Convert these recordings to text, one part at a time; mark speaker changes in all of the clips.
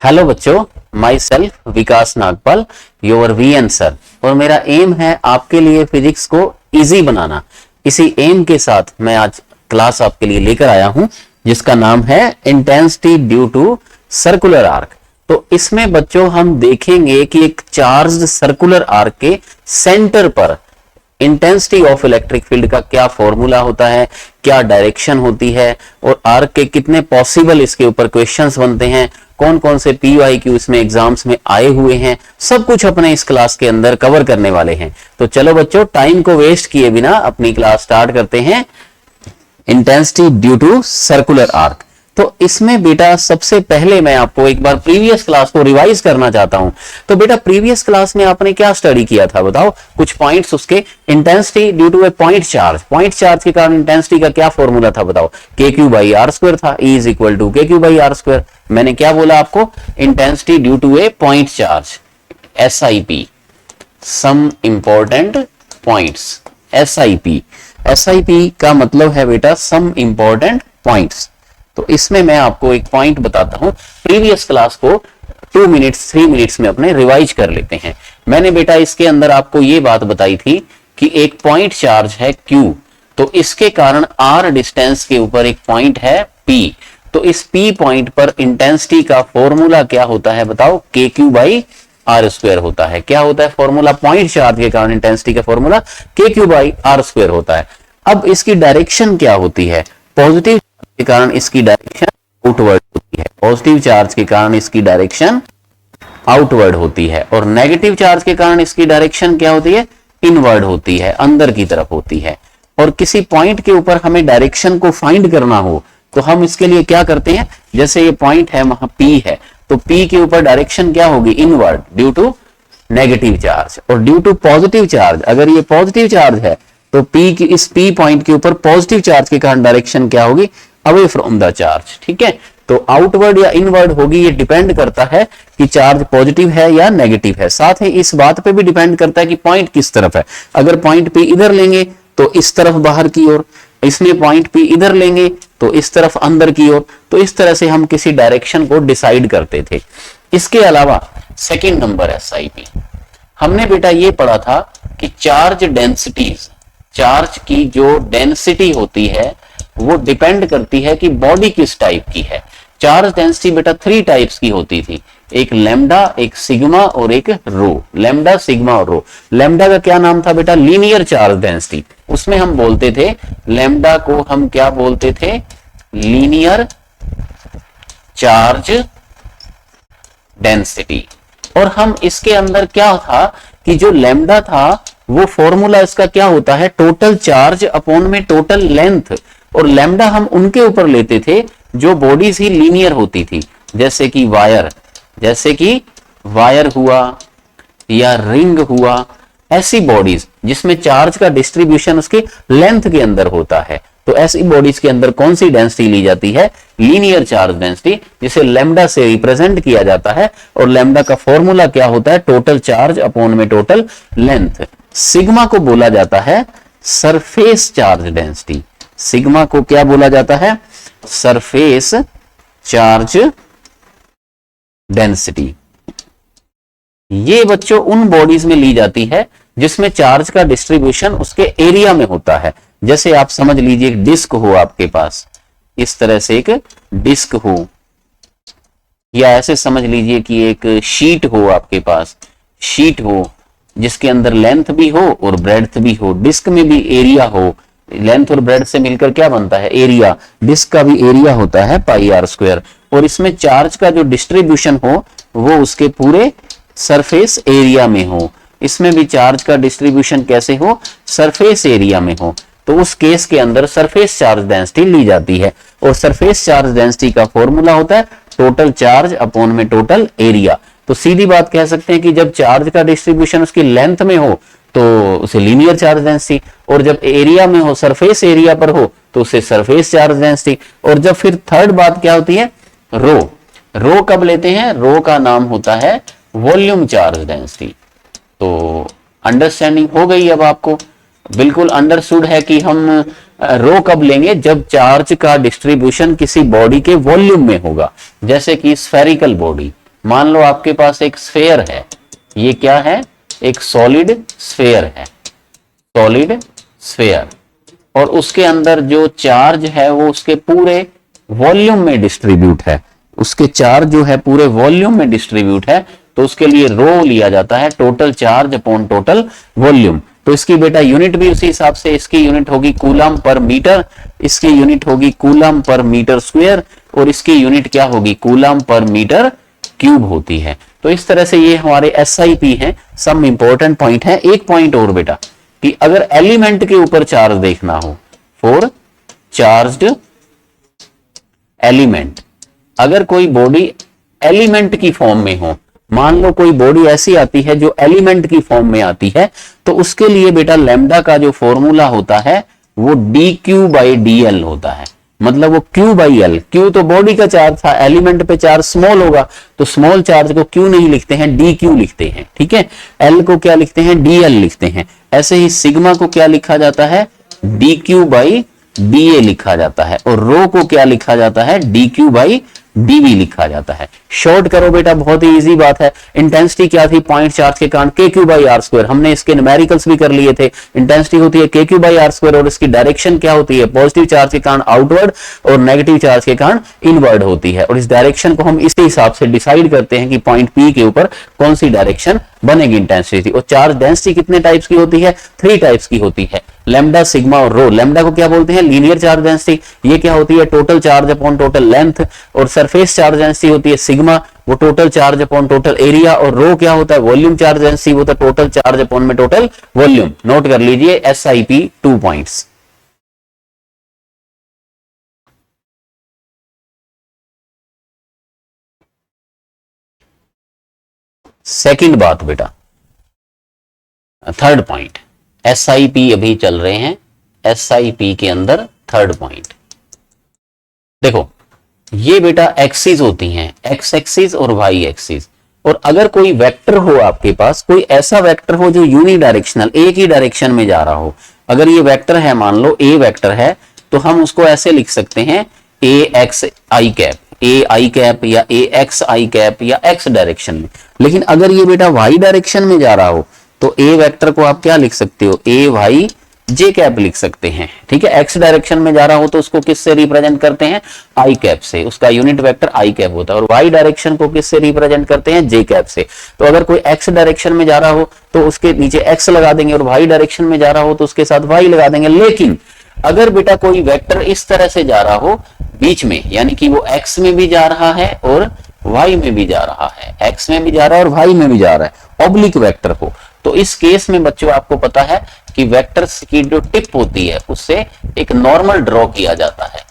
Speaker 1: Hello बच्चों, myself Vikas Nagpal, your VN sir. और मेरा एम है आपके लिए फिजिक्स को इजी बनाना। इसी एम के साथ मैं आज क्लास आपके लिए लेकर आया हूं जिसका नाम है intensity due to circular arc. तो इसमें बच्चों हम देखेंगे कि एक चार्ज्ड सर्कुलर आर्क के सेंटर पर इंटेंसिटी ऑफ इलेक्ट्रिक फील्ड का क्या फॉर्मूला होता है, क्या डायरेक्शन होती है और आर्क के कितने पॉसिबल इसके ऊपर क्वेश्चंस बनते हैं, कौन कौन से PYQ इसमें एग्जाम्स में आए हुए हैं, सब कुछ अपने इस क्लास के अंदर कवर करने वाले हैं। तो चलो बच्चों, टाइम को वेस्ट किए बिना अपनी क्लास स्टार्ट करते हैं। Intensity due to circular arc. तो इसमें बेटा सबसे पहले मैं आपको एक बार प्रीवियस क्लास को रिवाइज करना चाहता हूं। तो बेटा प्रीवियस क्लास में आपने क्या स्टडी किया था बताओ, कुछ पॉइंट्स उसके। Intensity due to a point charge के कारण इंटेंसिटी का क्या फॉर्मूला था बताओ, KQ/R² था, E is equal to KQ/R²। मैंने क्या बोला आपको, intensity due to a point charge, SIP, some important points. SIP का मतलब है बेटा सम इंपॉर्टेंट पॉइंट्स। तो इसमें मैं आपको एक पॉइंट बताता हूं। प्रीवियस क्लास को 2 मिनट्स 3 मिनट्स में अपने रिवाइज कर लेते हैं। मैंने बेटा इसके अंदर आपको ये बात बताई थी कि एक पॉइंट चार्ज है Q, तो इसके कारण R डिस्टेंस के ऊपर एक पॉइंट है P। तो इस P पॉइंट पर इंटेंसिटी का फॉर्मूला क्या होता है बताओ, KQ/R² होता है। क्या होता है फॉर्मूला, पॉइंट चार्ज के कारण इंटेंसिटी का फॉर्मूला KQ/R² होता है। अब इसकी डायरेक्शन क्या होती है, पॉजिटिव के कारण इसकी डायरेक्शन आउटवर्ड होती है, पॉजिटिव चार्ज के कारण इसकी डायरेक्शन आउटवर्ड होती है, और नेगेटिव चार्ज के कारण इसकी डायरेक्शन क्या होती है, इनवर्ड होती है, अंदर की तरफ होती है। और किसी पॉइंट के ऊपर हमें डायरेक्शन को फाइंड करना हो तो हम इसके लिए क्या करते हैं, जैसे ये पॉइंट है वहां P है, तो P के ऊपर डायरेक्शन क्या होगी, inward, due to negative charge. और ड्यू टू पॉजिटिव चार्ज, अगर ये पॉजिटिव चार्ज है तो इस P पॉइंट के ऊपर पॉजिटिव चार्ज के कारण डायरेक्शन क्या होगी, अवे फ्रॉम द चार्ज। ठीक है, तो आउटवर्ड या इनवर्ड होगी, ये डिपेंड करता है कि चार्ज पॉजिटिव है या नेगेटिव है। साथ ही इस बात पे भी डिपेंड करता है कि पॉइंट किस तरफ है। अगर पॉइंट P इधर लेंगे तो इस तरफ बाहर की ओर, इसमें पॉइंट P इधर लेंगे तो इस तरफ अंदर की ओर। तो इस तरह से हम किसी डायरेक्शन को डिसाइड करते थे। इसके अलावा सेकेंड नंबर SIP, हमने बेटा ये पढ़ा था कि चार्ज डेंसिटीज, चार्ज की जो डेंसिटी होती है वो डिपेंड करती है कि बॉडी किस टाइप की है। चार्ज डेंसिटी बेटा 3 टाइप्स की होती थी, एक लैम्डा, एक सिग्मा और एक रो। लैम्डा, सिग्मा और रो। लैम्डा का क्या नाम था बेटा, लीनियर चार्ज डेंसिटी। उसमें हम बोलते थे, लैम्डा को हम क्या बोलते थे, लीनियर चार्ज डेंसिटी। और हम इसके अंदर क्या था कि जो लैम्डा था वो फॉर्मूला इसका क्या होता है, टोटल चार्ज अपॉन में टोटल लेंथ। और लैम्डा हम उनके ऊपर लेते थे जो बॉडीज ही लीनियर होती थी, जैसे कि वायर हुआ या रिंग हुआ, ऐसी बॉडीज जिसमें चार्ज का डिस्ट्रीब्यूशन उसके लेंथ के अंदर होता है। तो ऐसी बॉडीज के अंदर कौन सी डेंसिटी ली जाती है, लीनियर चार्ज डेंसिटी, जिसे लैम्डा से रिप्रेजेंट किया जाता है। और लैम्डा का फॉर्मूला क्या होता है, टोटल चार्ज अपॉन में टोटल लेंथ। सिग्मा को बोला जाता है सरफेस चार्ज डेंसिटी। सिग्मा को क्या बोला जाता है, सरफेस चार्ज डेंसिटी। ये बच्चों उन बॉडीज में ली जाती है जिसमें चार्ज का डिस्ट्रीब्यूशन उसके एरिया में होता है। जैसे आप समझ लीजिए एक डिस्क हो आपके पास, इस तरह से एक डिस्क हो, या ऐसे समझ लीजिए कि एक शीट हो आपके पास, शीट हो जिसके अंदर लेंथ भी हो और ब्रेड्थ भी हो। डिस्क में भी एरिया हो, लेंथ और ब्रेड्थ से मिलकर क्या बनता है, एरिया। डिस्क का भी एरिया होता है πr²। और इसमें चार्ज का जो डिस्ट्रीब्यूशन हो वो उसके पूरे सरफेस एरिया में हो। इसमें भी चार्ज का डिस्ट्रीब्यूशन कैसे हो, सरफेस एरिया में हो। तो उस केस के अंदर सरफेस चार्ज डेंसिटी ली जाती है। और सरफेस चार्ज डेंसिटी का फॉर्मूला होता है टोटल चार्ज अपॉन में टोटल एरिया। तो सीधी बात कह सकते हैं कि जब चार्ज का डिस्ट्रीब्यूशन उसकी लेंथ में हो तो उसे लीनियर चार्ज डेंसिटी, और जब एरिया में हो, सरफेस एरिया पर हो, तो उसे सरफेस चार्ज डेंसिटी। और जब फिर थर्ड बात क्या होती है, रो। रो कब लेते हैं, रो का नाम होता है वॉल्यूम चार्ज डेंसिटी। तो अंडरस्टैंडिंग हो गई अब आपको, बिल्कुल अंडरस्टूड है कि हम रो कब लेंगे, जब चार्ज का डिस्ट्रीब्यूशन किसी बॉडी के वॉल्यूम में होगा। जैसे कि स्फेरिकल बॉडी, मान लो आपके पास एक स्फेयर है, ये क्या है, एक सॉलिड स्फेयर है, सॉलिड स्फेयर, और उसके अंदर जो चार्ज है वो उसके पूरे वॉल्यूम में डिस्ट्रीब्यूट है, उसके चार्ज जो है पूरे वॉल्यूम में डिस्ट्रीब्यूट है, तो उसके लिए रो लिया जाता है total charge upon total volume. तो इसकी बेटा यूनिट भी उसी हिसाब से, इसकी यूनिट होगी कूलम पर मीटर, इसकी यूनिट होगी कूलम पर मीटर स्क्वायर, और इसकी यूनिट क्या होगी, कूलम पर मीटर क्यूब होती है। तो इस तरह से ये हमारे SIP हैं, सम इंपॉर्टेंट पॉइंट है। एक पॉइंट और बेटा, कि अगर एलिमेंट के ऊपर चार्ज देखना हो, फॉर चार्ज्ड एलिमेंट, अगर कोई बॉडी एलिमेंट की फॉर्म में हो, मान लो कोई बॉडी ऐसी आती है जो एलिमेंट की फॉर्म में आती है, तो उसके लिए बेटा लैम्डा का जो फॉर्मूला होता है वो dQ/dl होता है। मतलब वो Q/L, Q तो बॉडी का चार्ज था, एलिमेंट पे चार्ज स्मॉल होगा, तो स्मॉल चार्ज को Q नहीं लिखते हैं, dQ लिखते हैं, ठीक है। L को क्या लिखते हैं, dl लिखते हैं। ऐसे ही सिग्मा को क्या लिखा जाता है, dQ/dA लिखा जाता है, और रो को क्या लिखा जाता है, dQ/dV लिखा जाता है। शॉर्ट करो बेटा, बहुत ही इजी बात है। इंटेंसिटी क्या थी, पॉइंट चार्ज के कारण KQ/R², हमने इसके न्यूमेरिकल्स भी कर लिए थे। इंटेंसिटी होती है KQ/R², और इसकी डायरेक्शन क्या होती है, पॉजिटिव चार्ज के कारण आउटवर्ड और नेगेटिव चार्ज के कारण इनवर्ड होती है, और इस डायरेक्शन को हम इसी हिसाब से डिसाइड करते हैं कि पॉइंट P के ऊपर कौन सी डायरेक्शन बनेगी इंटेंसिटी। और चार्ज डेंसिटी कितने टाइप्स की होती है, 3 टाइप्स की होती है, लैम्डा, सिग्मा और रो। लैम्डा को क्या बोलते हैं, लीनियर चार्ज डेंसिटी, ये क्या होती है, total charge upon total length. और सरफेस चार्ज डेंसिटी होती है सिग्मा, वो total charge upon total area. और रो क्या होता है, वॉल्यूम चार्ज डेंसिटी, वो तो टोटल चार्ज अपॉन में टोटल वॉल्यूम। नोट कर लीजिए SIP 2 पॉइंट्स। सेकंड बात बेटा, थर्ड पॉइंट, SIP अभी चल रहे हैं, SIP के अंदर थर्ड पॉइंट देखो, ये बेटा एक्सिस होती हैं, X एक्सिस और Y एक्सिस। और अगर कोई वेक्टर हो आपके पास, कोई ऐसा वेक्टर हो जो यूनिडायरेक्शनल, एक ही डायरेक्शन में जा रहा हो, अगर ये वेक्टर है, मान लो A वेक्टर है, तो हम उसको ऐसे लिख सकते हैं AXI कैप, AI कैप या AXI कैप या X डायरेक्शन में। लेकिन अगर ये बेटा Y डायरेक्शन में जा रहा हो, तो A वेक्टर को आप क्या लिख सकते हो, AY J कैप लिख सकते हैं, ठीक है। X डायरेक्शन में जा रहा हो तो उसको किससे रिप्रेजेंट करते हैं, I कैप से, उसका यूनिट वेक्टर I कैप होता है। और Y डायरेक्शन को किससे रिप्रेजेंट करते हैं, J कैप से। तो अगर कोई X डायरेक्शन में जा रहा हो तो उसके नीचे X लगा देंगे, और Y डायरेक्शन में जा रहा हो तो उसके साथ Y लगा देंगे। लेकिन अगर बेटा कोई वेक्टर इस तरह से जा रहा हो बीच में, यानी कि वो X में भी जा रहा है और Y में भी जा रहा है, X में भी जा रहा है और Y में भी जा रहा है, ऑब्लिक वेक्टर हो, तो इस केस में बच्चों आपको पता है कि वेक्टर्स की जो टिप होती है उससे एक नॉर्मल ड्रॉ किया जाता है,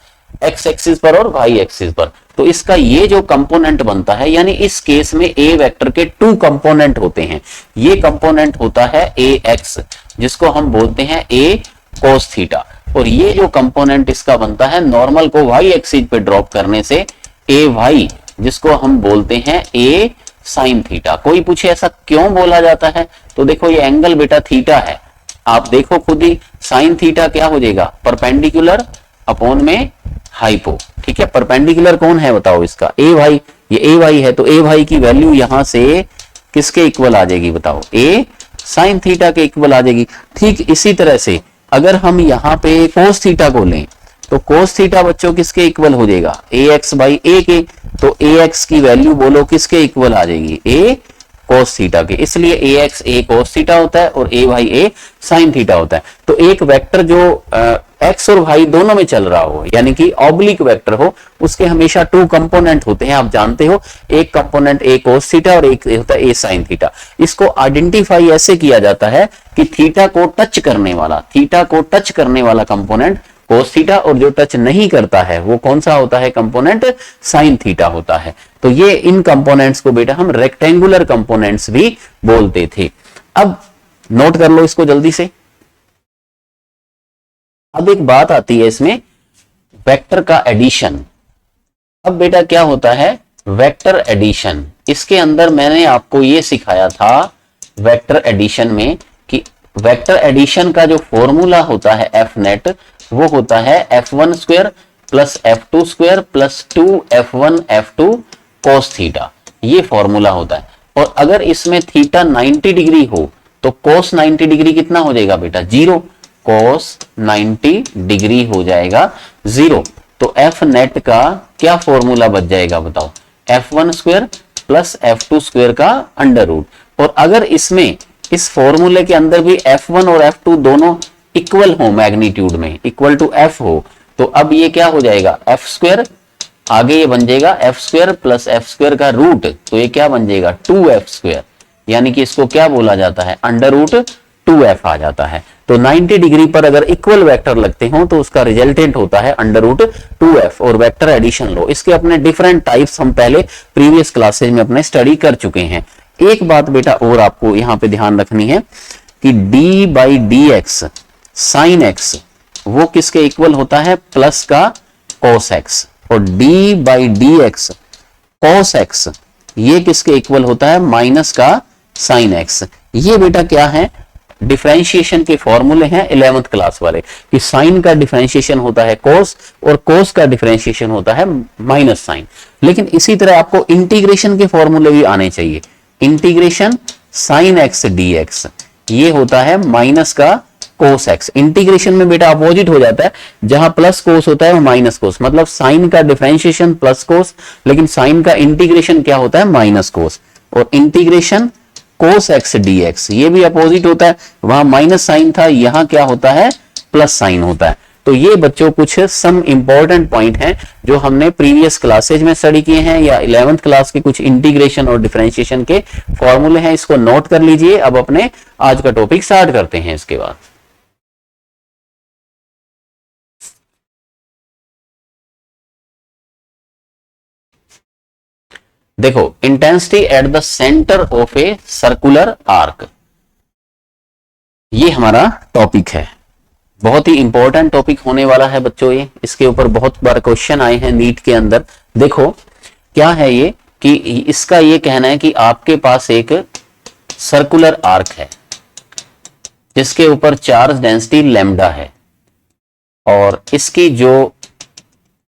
Speaker 1: X एक्सिस पर और Y एक्सिस पर। तो इसका ये जो कंपोनेंट बनता है, यानी इस केस में A वेक्टर के 2 कंपोनेंट होते हैं। ये कंपोनेंट होता है AX, जिसको हम बोलते हैं A cos थीटा, और ये जो कंपोनेंट इसका बनता है नॉर्मल को Y एक्सिस पे ड्रॉप करने से AY, जिसको हम बोलते हैं A sin थीटा। कोई पूछे ऐसा क्यों बोला जाता है, तो देखो ये एंगल बेटा थीटा है, आप देखो खुद ही, sin थीटा क्या हो जाएगा, परपेंडिकुलर अपॉन में हाइपो, ठीक है। परपेंडिकुलर कौन है बताओ इसका, AY, ये AY है, तो AY की वैल्यू यहां से किसके इक्वल आ जाएगी बताओ, A sin थीटा के इक्वल आ जाएगी। ठीक इसी तरह से अगर हम यहाँ पे cos थीटा को लें, तो cos थीटा बच्चों किसके इक्वल हो जाएगा, AX/A के। तो AX की वैल्यू बोलो किसके इक्वल आ जाएगी, A cos थीटा के। इसलिए AX A cos थीटा होता है और AY A sin थीटा होता है। तो एक वेक्टर जो X और Y दोनों में चल रहा हो, यानी कि ऑब्लिक वेक्टर हो, उसके हमेशा 2 कंपोनेंट होते हैं, आप जानते हो। एक कंपोनेंट A cos थीटा और एक होता है A sin थीटा। इसको आइडेंटिफाई ऐसे किया जाता है कि थीटा को टच करने वाला कंपोनेंट cos थीटा, और जो टच नहीं करता है वो कौन सा होता है, कंपोनेंट sin थीटा होता है। तो ये इन कंपोनेंट्स को बेटा हम रेक्टेंगुलर कंपोनेंट्स भी बोलते थे। अब नोट कर लो इसको जल्दी से। अब एक बात आती है इसमें, वेक्टर का एडिशन। अब बेटा क्या होता है, वेक्टर एडिशन। इसके अंदर मैंने आपको ये सिखाया था वेक्टर एडिशन में कि वेक्टर एडिशन का जो फॉर्मूला होता है F नेट, वो होता है F1 square plus F2 square plus 2F1 F2 cos theta. ये फॉर्मूला होता है। और अगर इसमें थीटा 90 डिग्री हो तो cos 90 डिग्री कितना हो जाएगा बेटा, 0। cos 90 डिग्री हो जाएगा 0। तो एफ नेट का क्या फॉर्मूला बच जाएगा बताओ, f1 square plus f2 square का अंडर रूट। और अगर इसमें इस फॉर्मूले के अंदर भी f1 और f2 दोनों इक्वल हो, मैग्नीट्यूड में इक्वल टू f हो, तो अब ये क्या हो जाएगा, f स्क्वायर, आगे ये बन जाएगा f square plus f square का रूट, तो ये क्या बन जाएगा 2f स्क्वायर, यानी कि इसको क्या बोला जाता है, अंडर रूट 2f आ जाता है। तो 90 डिग्री पर अगर इक्वल वेक्टर लगते हो तो उसका रिजल्टेंट होता है अंडर रूट 2f। और वेक्टर एडिशन लो, इसके अपने डिफरेंट टाइप्स हम पहले प्रीवियस क्लासेज में अपने स्टडी कर चुके हैं। एक बात बेटा और आपको यहां पे ध्यान रखनी है कि d by D x sine x वो किसके इक्वल होता है, प्लस का cos x, और d by D x cos x ये किसके इक्वल होता है, माइनस का साइन x। ये बेटा क्या है, डिफरेंशिएशन के फॉर्मूले हैं 11th क्लास वाले, कि साइन का डिफरेंशिएशन होता है cos और cos का डिफरेंशिएशन होता है माइनस साइन। लेकिन इसी तरह आपको इंटीग्रेशन के फॉर्मूले भी आने चाहिए। इंटीग्रेशन साइन x dx ये होता है माइनस का cos x। इंटीग्रेशन में बेटा अपोजिट हो जाता है, जहां प्लस cos होता है वो माइनस cos, मतलब साइन का डिफरेंशिएशन प्लस cos, लेकिन साइन का इंटीग्रेशन क्या होता है, माइनस cos। और इंटीग्रेशन cos x dx ये भी अपोजिट होता है, वहां माइनस साइन था, यहां क्या होता है, प्लस साइन होता है। तो ये बच्चों कुछ सम इंपॉर्टेंट पॉइंट हैं जो हमने प्रीवियस क्लासेज में स्टडी किए हैं, या 11th क्लास के कुछ इंटीग्रेशन और डिफरेंशिएशन के फॉर्मूले हैं, इसको नोट कर लीजिए। अब अपने आज का टॉपिक स्टार्ट करते हैं। इसके बाद देखो, intensity at the centre of a circular arc, ये हमारा टॉपिक है। बहुत ही इंपॉर्टेंट टॉपिक होने वाला है बच्चों ये, इसके ऊपर बहुत बार क्वेश्चन आए हैं नीट के अंदर। देखो क्या है ये, कि इसका ये कहना है कि आपके पास एक सर्कुलर आर्क है जिसके ऊपर चार्ज डेंसिटी लैम्डा है, और इसकी जो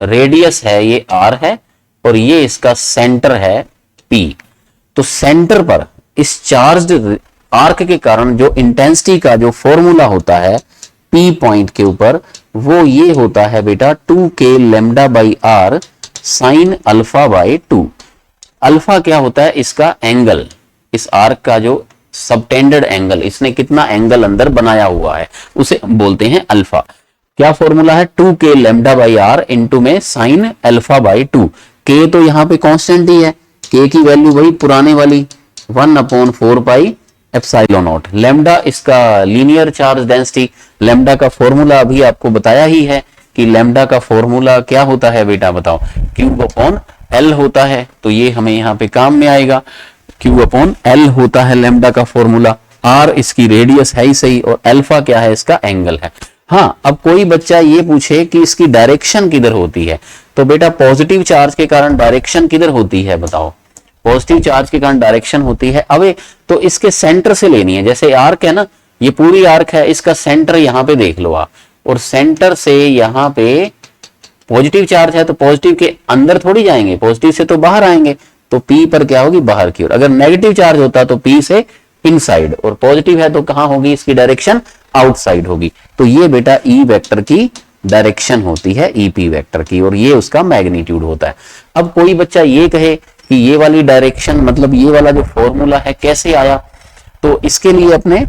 Speaker 1: रेडियस है ये r है, और ये इसका सेंटर है P। तो सेंटर पर इस चार्ज्ड आर्क के कारण जो इंटेंसिटी का जो फॉर्मूला होता है P पॉइंट के ऊपर, वो ये होता है बेटा 2k lambda by r sign alpha by 2। Alpha क्या होता है, इसका एंगल, इस आर्क का जो सबटेंडेड एंगल, इसने कितना एंगल अंदर बनाया हुआ है उसे हम बोलते हैं अल्फा। क्या फॉर्मूला है, 2k lambda by r into में साइन अल्फा बाई 2। k तो यहाँ पे कांस्टेंट ही है, k की वैल्यू वही पुराने वाली 1/4 पाई एप्सिलॉन नॉट। लैम्डा इसका लीनियर चार्ज डेंसिटी, लैम्डा का फॉर्मूला अभी आपको बताया ही है कि लैम्डा का फॉर्मूला क्या होता है बेटा, बताओ, क्यूब अपॉन एल होता है। तो ये हमें यहाँ पे काम में आएगा, क्यू अपॉन एल होता है लैम्डा का फॉर्मूला। r इसकी रेडियस है ही सही, और अल्फा क्या है, इसका एंगल है। हाँ, अब कोई बच्चा ये पूछे कि इसकी डायरेक्शन किधर होती है, तो बेटा पॉजिटिव चार्ज के कारण डायरेक्शन किधर होती है, बताओ, पॉजिटिव चार्ज के कारण डायरेक्शन होती है अवे, तो इसके सेंटर से लेनी है। जैसे आर्क है ना, ये पूरी आर्क है, इसका सेंटर यहाँ पे देख लो आप, और सेंटर से यहाँ पे पॉजिटिव चार्ज है तो पॉजिटिव के अंदर थोड़ी जाएंगे, पॉजिटिव से तो बाहर आएंगे, तो P पर क्या होगी, बाहर की ओर। अगर नेगेटिव चार्ज होता तो P से इनसाइड, और पॉजिटिव है तो कहां होगी इसकी डायरेक्शन, आउटसाइड होगी। तो ये बेटा E वेक्टर की डायरेक्शन होती है, EP वेक्टर की, और ये उसका मैग्नीट्यूड होता है। अब कोई बच्चा ये कहे कि ये वाली डायरेक्शन, मतलब ये वाला जो फॉर्मूला है कैसे आया, तो इसके लिए अपने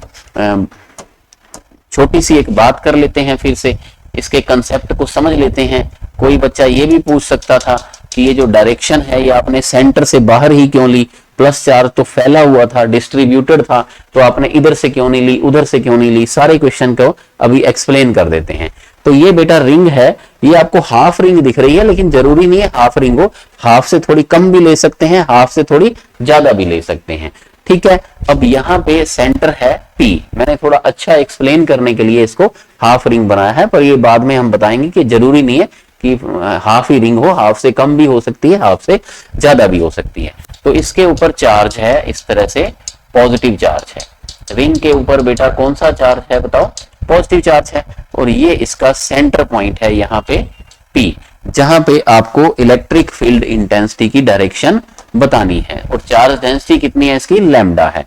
Speaker 1: छोटी सी एक बात कर लेते हैं, फिर से इसके कंसेप्ट को समझ लेते हैं। कोई बच्चा ये भी पूछ सकता था कि ये जो डायरेक्शन है ये आपने सेंटर से बाहर ही क्यों ली, प्लस चार्ज तो फैला हुआ था, डिस्ट्रीब्यूटेड था, तो आपने इधर से क्यों नहीं ली, उधर से क्यों नहीं ली। सारे क्वेश्चन को अभी एक्सप्लेन कर देते हैं। तो ये बेटा रिंग है, ये आपको हाफ रिंग दिख रही है, लेकिन जरूरी नहीं है हाफ रिंग हो, हाफ से थोड़ी कम भी ले सकते हैं, हाफ से थोड़ी ज्यादा भी ले सकते हैं, ठीक है। अब यहाँ पे सेंटर है P, मैंने थोड़ा अच्छा एक्सप्लेन करने के लिए इसको हाफ रिंग बनाया है, पर ये बाद में हम बताएंगे कि जरूरी नहीं है कि हाफ ही रिंग हो, हाफ से कम भी हो सकती है, हाफ से ज्यादा भी हो सकती है। तो इसके ऊपर चार्ज है इस तरह से, पॉजिटिव चार्ज है। रिंग के ऊपर बेटा कौन सा चार्ज है, बताओ, पॉजिटिव चार्ज है, और ये इसका सेंटर पॉइंट है यहाँ पे P, जहां पे आपको इलेक्ट्रिक फील्ड इंटेंसिटी की डायरेक्शन बतानी है, और चार्ज डेंसिटी कितनी है इसकी, लैम्डा है।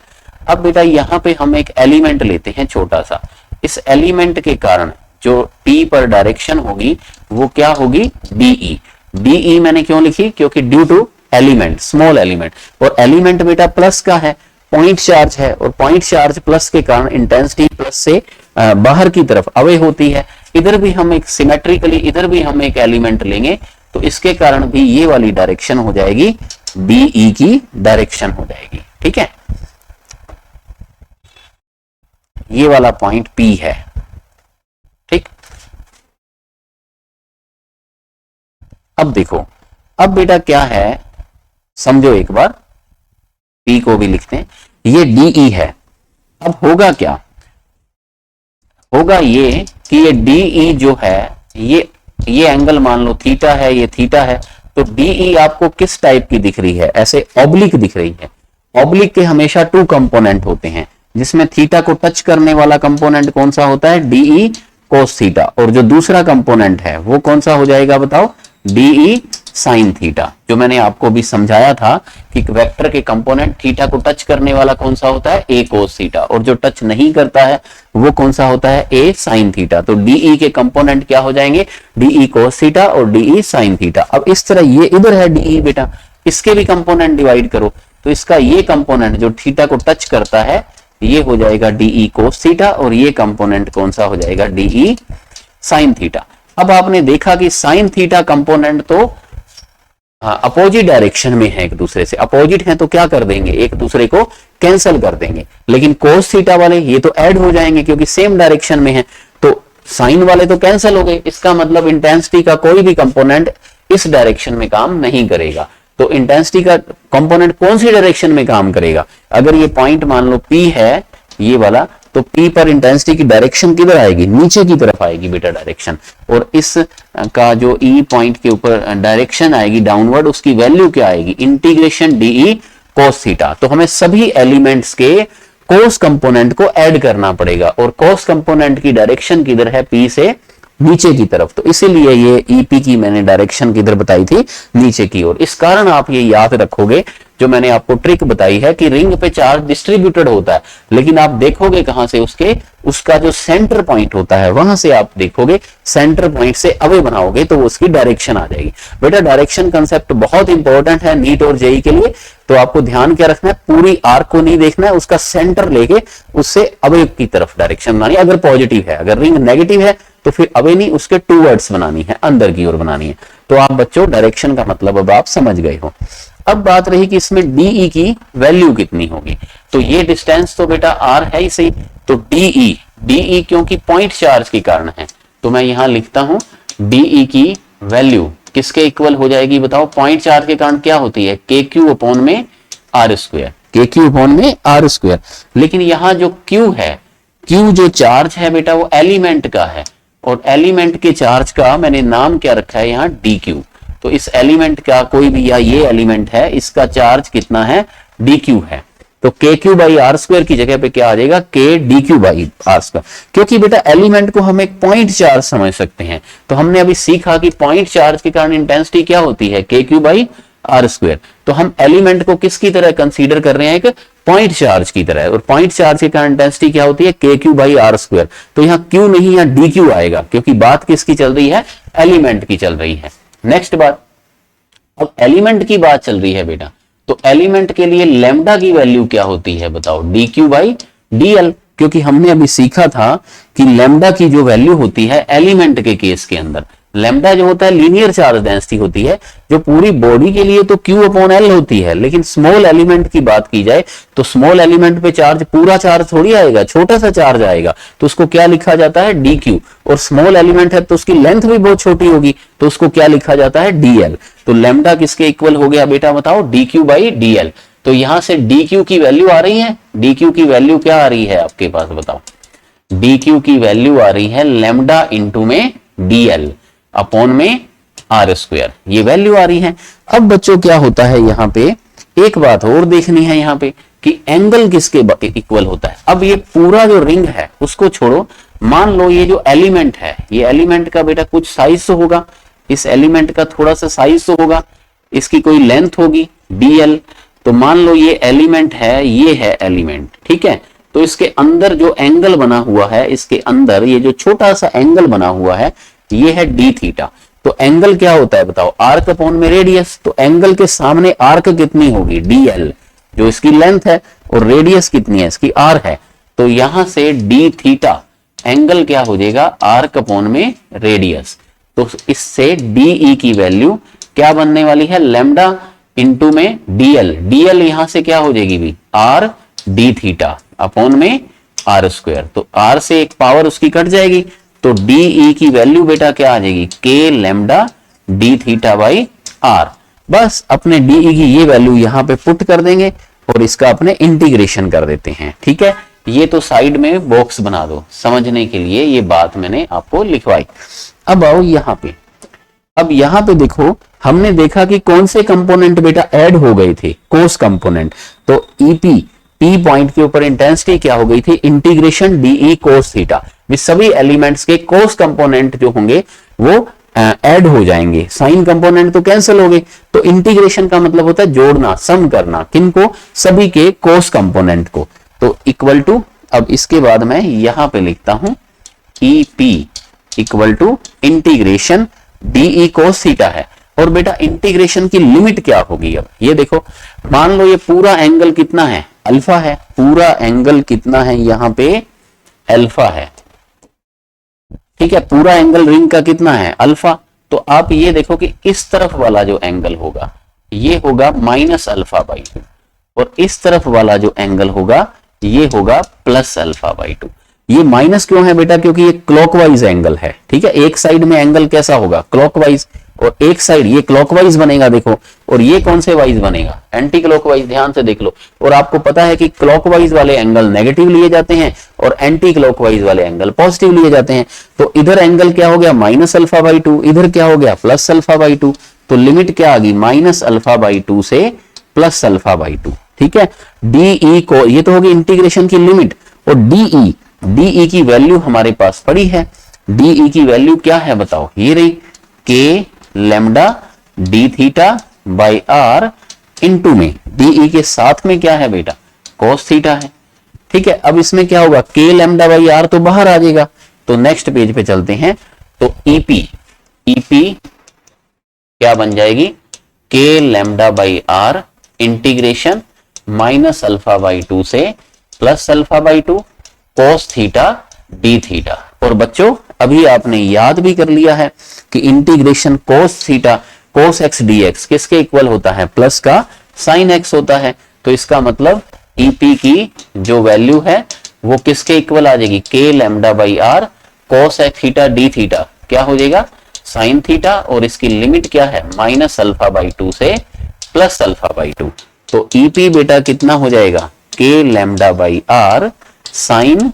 Speaker 1: अब बेटा यहाँ पे हम एक एलिमेंट लेते हैं छोटा सा, इस एलिमेंट के कारण जो टी पर डायरेक्शन होगी वो क्या होगी, डीई। डीई मैंने क्यों लिखी, क्योंकि due to element, small element, और एलिमेंट बेटा प्लस का है, पॉइंट चार्ज है, और पॉइंट चार्ज प्लस के कारण इंटेंसिटी प्लस से बाहर की तरफ अवे होती है। इधर भी हम एक सिमेट्रिकली, इधर भी हम एक एलिमेंट लेंगे तो इसके कारण भी ये वाली डायरेक्शन हो जाएगी डीई की डायरेक्शन हो जाएगी। ठीक है, ये वाला पॉइंट पी है। ठीक, अब देखो, अब बेटा क्या है, समझो एक बार, पी को भी लिखते हैं, ये डीई है। अब होगा क्या, होगा ये कि ये डीई जो है, ये एंगल मान लो थीटा है, ये थीटा है, तो डीई आपको किस टाइप की दिख रही है, ऐसे ऑब्लिक दिख रही है। ऑब्लिक के हमेशा टू कंपोनेंट होते हैं, जिसमें थीटा को टच करने वाला कंपोनेंट कौन सा होता है, डीई कोस थीटा, और जो दूसरा कंपोनेंट है वो कौन सा हो जाएगा बताओ, डीई साइन थीटा। जो मैंने आपको भी समझाया था कि वेक्टर के कंपोनेंट थीटा को टच करने वाला कौन सा होता है, ए कोस थीटा, और जो टच नहीं करता है वो कौन सा होता है, ए साइन थीटा। तो डीई के कंपोनेंट क्या हो जाएंगे, डीई कोस थीटा और डीई साइन थीटा। अब इस तरह ये इधर है डीई बेटा, इसके भी कंपोनेंट डिवाइड करो, तो इसका ये कंपोनेंट जो थीटा को टच करता है ये हो जाएगा डीई कोस थीटा, और ये कंपोनेंट कौन सा हो जाएगा, डीई साइन थीटा। अब आपने देखा कि साइन थीटा कंपोनेंट तो अपोजिट डायरेक्शन में है, एक दूसरे से अपोजिट है, तो क्या कर देंगे, एक दूसरे को कैंसिल कर देंगे। लेकिन कोस थीटा वाले ये तो ऐड हो जाएंगे क्योंकि सेम डायरेक्शन में है, तो साइन वाले तो कैंसिल हो गए। इसका मतलब इंटेंसिटी का कोई भी कंपोनेंट इस डायरेक्शन में काम नहीं करेगा। तो इंटेंसिटी का कंपोनेंट कौन सी डायरेक्शन में काम करेगा, अगर ये पॉइंट मान लो P है ये वाला, तो P पर इंटेंसिटी की डायरेक्शन किधर आएगी, नीचे की तरफ आएगी बेटा डायरेक्शन, और इस का जो E पॉइंट के ऊपर डायरेक्शन आएगी डाउनवर्ड, उसकी वैल्यू क्या आएगी, इंटीग्रेशन डीई कोस थीटा। तो हमें सभी एलिमेंट्स के कोस कंपोनेंट को ऐड करना पड़ेगा, और कोस कंपोनेंट की डायरेक्शन किधर है, P से नीचे की तरफ, तो इसीलिए ये ईपी की मैंने डायरेक्शन किधर बताई थी, नीचे की ओर। इस कारण आप ये याद रखोगे, जो मैंने आपको ट्रिक बताई है कि रिंग पे चार्ज डिस्ट्रीब्यूटेड होता है, लेकिन आप देखोगे कहां से, उसका जो सेंटर पॉइंट होता है वहां से आप देखोगे, सेंटर पॉइंट से अवे बनाओगे तो उसकी डायरेक्शन आ जाएगी। बेटा डायरेक्शन कंसेप्ट बहुत इंपॉर्टेंट है नीट और जेई के लिए, तो आपको ध्यान क्या रखना है, पूरी आर्क को नहीं देखना है, उसका सेंटर लेके उससे अवे की तरफ डायरेक्शन बनानी, अगर पॉजिटिव है। अगर रिंग नेगेटिव है तो फिर अवे नहीं, उसके टूवर्ड्स बनानी है, अंदर की ओर बनानी है। तो आप बच्चों डायरेक्शन का मतलब अब आप समझ गए हो। अब बात रही कि इसमें डीई की वैल्यू कितनी होगी, तो ये डिस्टेंस तो बेटा आर है ही सही, तो डीई क्योंकि पॉइंट चार्ज के कारण है, तो मैं यहां लिखता हूं डीई की वैल्यू किसके इक्वल हो जाएगी बताओ, पॉइंट चार्ज के कारण क्या होती है, के क्यू अपॉन में आर स्क्वायर, के क्यू अपॉन में आर स्क्वायर। लेकिन यहां जो क्यू है, क्यू जो चार्ज है बेटा वो एलिमेंट का है, और एलिमेंट के चार्ज का मैंने नाम क्या रखा है यहाँ, डी क्यू। तो इस एलिमेंट का कोई भी, या ये एलिमेंट है, इसका चार्ज कितना है, डी क्यू है। तो के क्यू बाई आर स्क्वायर की जगह पे क्या आ जाएगा, K D Q by R square. क्योंकि बेटा एलिमेंट को हम एक पॉइंट चार्ज समझ सकते हैं, तो हमने अभी सीखा कि पॉइंट चार्ज के कारण इंटेंसिटी क्या होती है, के क्यू बाई आर स्क्वायर। तो हम एलिमेंट को किसकी तरह कंसीडर कर रहे हैं, एक पॉइंट चार्ज की तरह, और पॉइंट चार्ज के कारण इंटेंसिटी क्या होती है, के क्यू बाई आर स्क्वायर। तो यहाँ क्यू नहीं, यहाँ डी क्यू आएगा, क्योंकि बात किसकी चल रही है, एलिमेंट की चल रही है। नेक्स्ट बात, अब एलिमेंट की बात चल रही है बेटा, तो एलिमेंट के लिए लैम्डा की वैल्यू क्या होती है बताओ, D Q by D L. क्योंकि हमने अभी सीखा था कि लैम्डा की जो वैल्यू होती है एलिमेंट के केस के अंदर, लैम्डा जो होता है लीनियर चार्ज डेंसिटी होती है, जो पूरी बॉडी के लिए तो Q अपॉन L होती है, लेकिन स्मॉल एलिमेंट की बात की जाए तो स्मॉल एलिमेंट पे चार्ज, पूरा चार्ज थोड़ी आएगा, छोटा सा चार्ज आएगा, तो उसको क्या लिखा जाता है, DQ। और स्मॉल एलिमेंट है तो उसकी लेंथ भी बहुत छोटी होगी, तो उसको क्या लिखा जाता है, DL। तो लैम्डा किसके इक्वल हो गया बेटा बताओ, DQ बाई DL। तो यहां से DQ की वैल्यू आ रही है, DQ की वैल्यू क्या आ रही है आपके पास बताओ, DQ की वैल्यू आ रही है लैम्डा इंटू में DL अपॉन में आर स्क्वायर, ये वैल्यू आ रही है। अब बच्चों क्या होता है यहाँ पे, एक बात और देखनी है यहाँ पे कि एंगल किसके इक्वल होता है। अब ये पूरा जो रिंग है उसको छोड़ो, मान लो ये जो एलिमेंट है, ये एलिमेंट का बेटा कुछ साइज तो होगा, इस एलिमेंट का थोड़ा सा साइज तो होगा, इसकी कोई लेंथ होगी, dl। तो मान लो ये एलिमेंट है, ये है एलिमेंट, ठीक है। तो इसके अंदर जो एंगल बना हुआ है, इसके अंदर ये जो छोटा सा एंगल बना हुआ है, ये है डी थीटा। तो एंगल क्या होता है बताओ, आर्क अपॉन में रेडियस। तो एंगल के सामने आर्क कितनी होगी, dl, जो इसकी लेंथ है, और रेडियस कितनी है, इसकी r है। तो यहां से डी थीटा एंगल क्या हो जाएगा, आर्क अपॉन में रेडियस। तो इससे डी की वैल्यू क्या बनने वाली है, लैम्डा इंटू में dl यहां से क्या हो जाएगी भी, r डी थीटा अपॉन में r स्क्वायर। तो r से एक पावर उसकी कट जाएगी, तो डी की वैल्यू बेटा क्या आ जाएगी, k lambda D theta by r। बस अपने डी की ये वैल्यू यहां पे पुट कर देंगे और इसका अपने इंटीग्रेशन कर देते हैं, ठीक है। ये तो साइड में बॉक्स बना दो, समझने के लिए ये बात मैंने आपको लिखवाई। अब आओ यहां पे, अब यहां पे देखो, हमने देखा कि कौन से कंपोनेंट बेटा ऐड हो गए थे, कोस कंपोनेंट। तो ईपी पी पॉइंट के ऊपर इंटेंसिटी क्या हो गई थी, इंटीग्रेशन डीई कोस थीटा। सभी एलिमेंट्स के कोस कंपोनेंट जो होंगे वो ऐड हो जाएंगे, साइन कंपोनेंट तो कैंसिल हो गए। तो इंटीग्रेशन का मतलब होता है जोड़ना, सम करना, किनको, सभी के कोस कंपोनेंट को। तो इक्वल टू, अब इसके बाद मैं यहां पे लिखता हूं EP equal to integration DE cos theta है। और बेटा इंटीग्रेशन की लिमिट क्या होगी, अब ये देखो, मान लो ये पूरा एंगल कितना है, अल्फा है, पूरा एंगल कितना है यहां पे, अल्फा है, ठीक है। पूरा एंगल रिंग का कितना है, अल्फा। तो आप ये देखो कि इस तरफ वाला जो एंगल होगा ये होगा माइनस अल्फा बाई 2, और इस तरफ वाला जो एंगल होगा ये होगा प्लस अल्फा बाई 2। ये माइनस क्यों है बेटा, क्योंकि ये क्लॉकवाइज एंगल है, ठीक है। एक साइड में एंगल कैसा होगा, क्लॉकवाइज, और एक साइड ये क्लॉकवाइज बनेगा देखो, और ये कौन से वाइज बनेगा, एंटी क्लॉकवाइज। ध्यान से देख लो। और आपको पता है कि क्लॉकवाइज वाले एंगल नेगेटिव लिए जाते हैं और एंटी क्लॉकवाइज वाले एंगल पॉजिटिव लिए जाते हैं। तो इधर एंगल क्या हो गया, माइनस अल्फा बाई 2, इधर क्या हो गया, प्लस अल्फा बाई 2। तो लिमिट क्या आ गई, माइनस अल्फा बाई 2 से प्लस अल्फा बाई 2, ठीक है। डीई को, ये तो होगी इंटीग्रेशन की लिमिट। और डीई की वैल्यू हमारे पास पड़ी है, डीई की वैल्यू क्या है बताओ, ये रही K lambda D theta by R into में डीई के साथ में क्या है बेटा, कोस थीटा है, ठीक है। अब इसमें क्या होगा, के लैम्डा बाई आर तो बाहर आ जाएगा। तो नेक्स्ट पेज पे चलते हैं। तो ईपी क्या बन जाएगी, K lambda by R integration minus alpha by 2 से plus alpha by 2 cos theta D theta. और बच्चों अभी आपने याद भी कर लिया है कि integration cos theta cos x D x किसके इक्वल होता है, प्लस का साइन एक्स होता है। तो इसका मतलब ईपी की जो वैल्यू है वो किसके इक्वल आ जाएगी, K lambda by R cos X theta D theta क्या हो जाएगा, साइन थीटा। और इसकी लिमिट क्या है, माइनस अल्फा बाई 2 से प्लस अल्फा बाई 2। तो ईपी बेटा कितना हो जाएगा, के लैम्डा बाई आर साइन,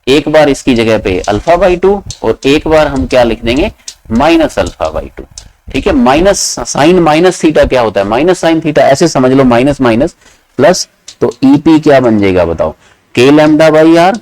Speaker 1: एक बार इसकी जगह पे अल्फा बाई 2 और एक बार हम क्या लिख देंगे, माइनस अल्फा बाई 2, ठीक है। माइनस साइन माइनस थीटा क्या होता है, माइनस साइन थीटा, ऐसे समझ लो, माइनस माइनस प्लस। तो ईपी क्या बन जाएगा बताओ, K lambda by R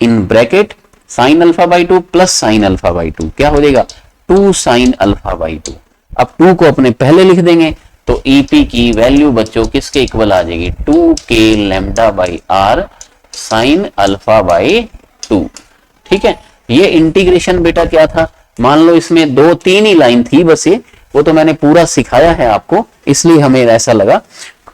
Speaker 1: in bracket sine alpha by 2 plus sine alpha by 2 क्या हो जाएगा, 2 साइन अल्फा बाई 2। अब 2 को अपने पहले लिख देंगे। तो ईपी की वैल्यू बच्चों किसके इक्वल आ जाएगी, 2 K lambda by R sine alpha by 2, ठीक है। ये इंटीग्रेशन बेटा क्या था, मान लो इसमें 2-3 ही लाइन थी बस, ये वो तो मैंने पूरा सिखाया है आपको, इसलिए हमें ऐसा लगा।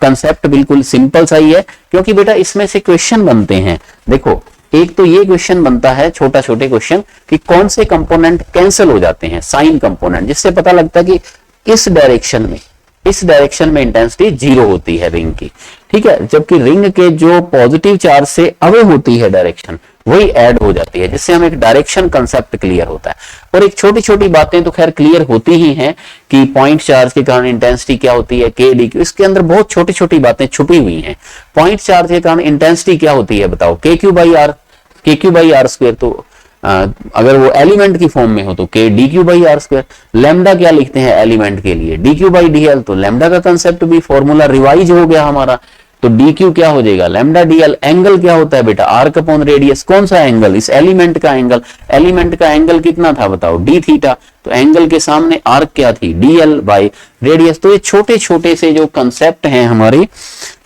Speaker 1: कंसेप्ट बिल्कुल सिंपल सा ही है, क्योंकि बेटा इसमें से क्वेश्चन बनते हैं। देखो एक तो ये क्वेश्चन बनता है, छोटा छोटे क्वेश्चन, कि कौन से कंपोनेंट कैंसिल हो जाते हैं, साइन कंपोनेंट, जिससे पता लगता है कि इस डायरेक्शन में इंटेंसिटी 0 होती है रिंग की, ठीक है। जबकि रिंग के जो पॉजिटिव चार्ज से अवे होती है डायरेक्शन, वही ऐड हो जाती है, जिससे हम एक डायरेक्शन कंसेप्ट क्लियर होता है। और एक छोटी छोटी बातें तो खैर क्लियर होती ही हैं कि पॉइंट चार्ज के कारण इंटेंसिटी क्या होती है, के डी क्यू, इसके अंदर बहुत छोटी छोटी बातें छुपी हुई हैं। पॉइंट चार्ज के कारण इंटेंसिटी क्या होती है बताओ, के क्यू बाई आर स्क्वायर। तो अगर वो एलिमेंट की फॉर्म में हो तो K D Q by R square. Lambda क्या लिखते हैं एलिमेंट के लिए, D Q by D L. तो लैम्डा का कंसेप्ट भी फॉर्मूला रिवाइज हो गया हमारा, तो डी क्यू क्या हो जाएगा लैम्डा डी एल। एंगल क्या होता है बेटा आर्क अपॉन रेडियस। कौन सा एंगल इस एलिमेंट का एंगल, एलिमेंट का एंगल कितना था बताओ डी थीटा, तो एंगल के सामने आर्क क्या थी डी एल बाई रेडियस। तो ये छोटे छोटे से जो कंसेप्ट हैं हमारे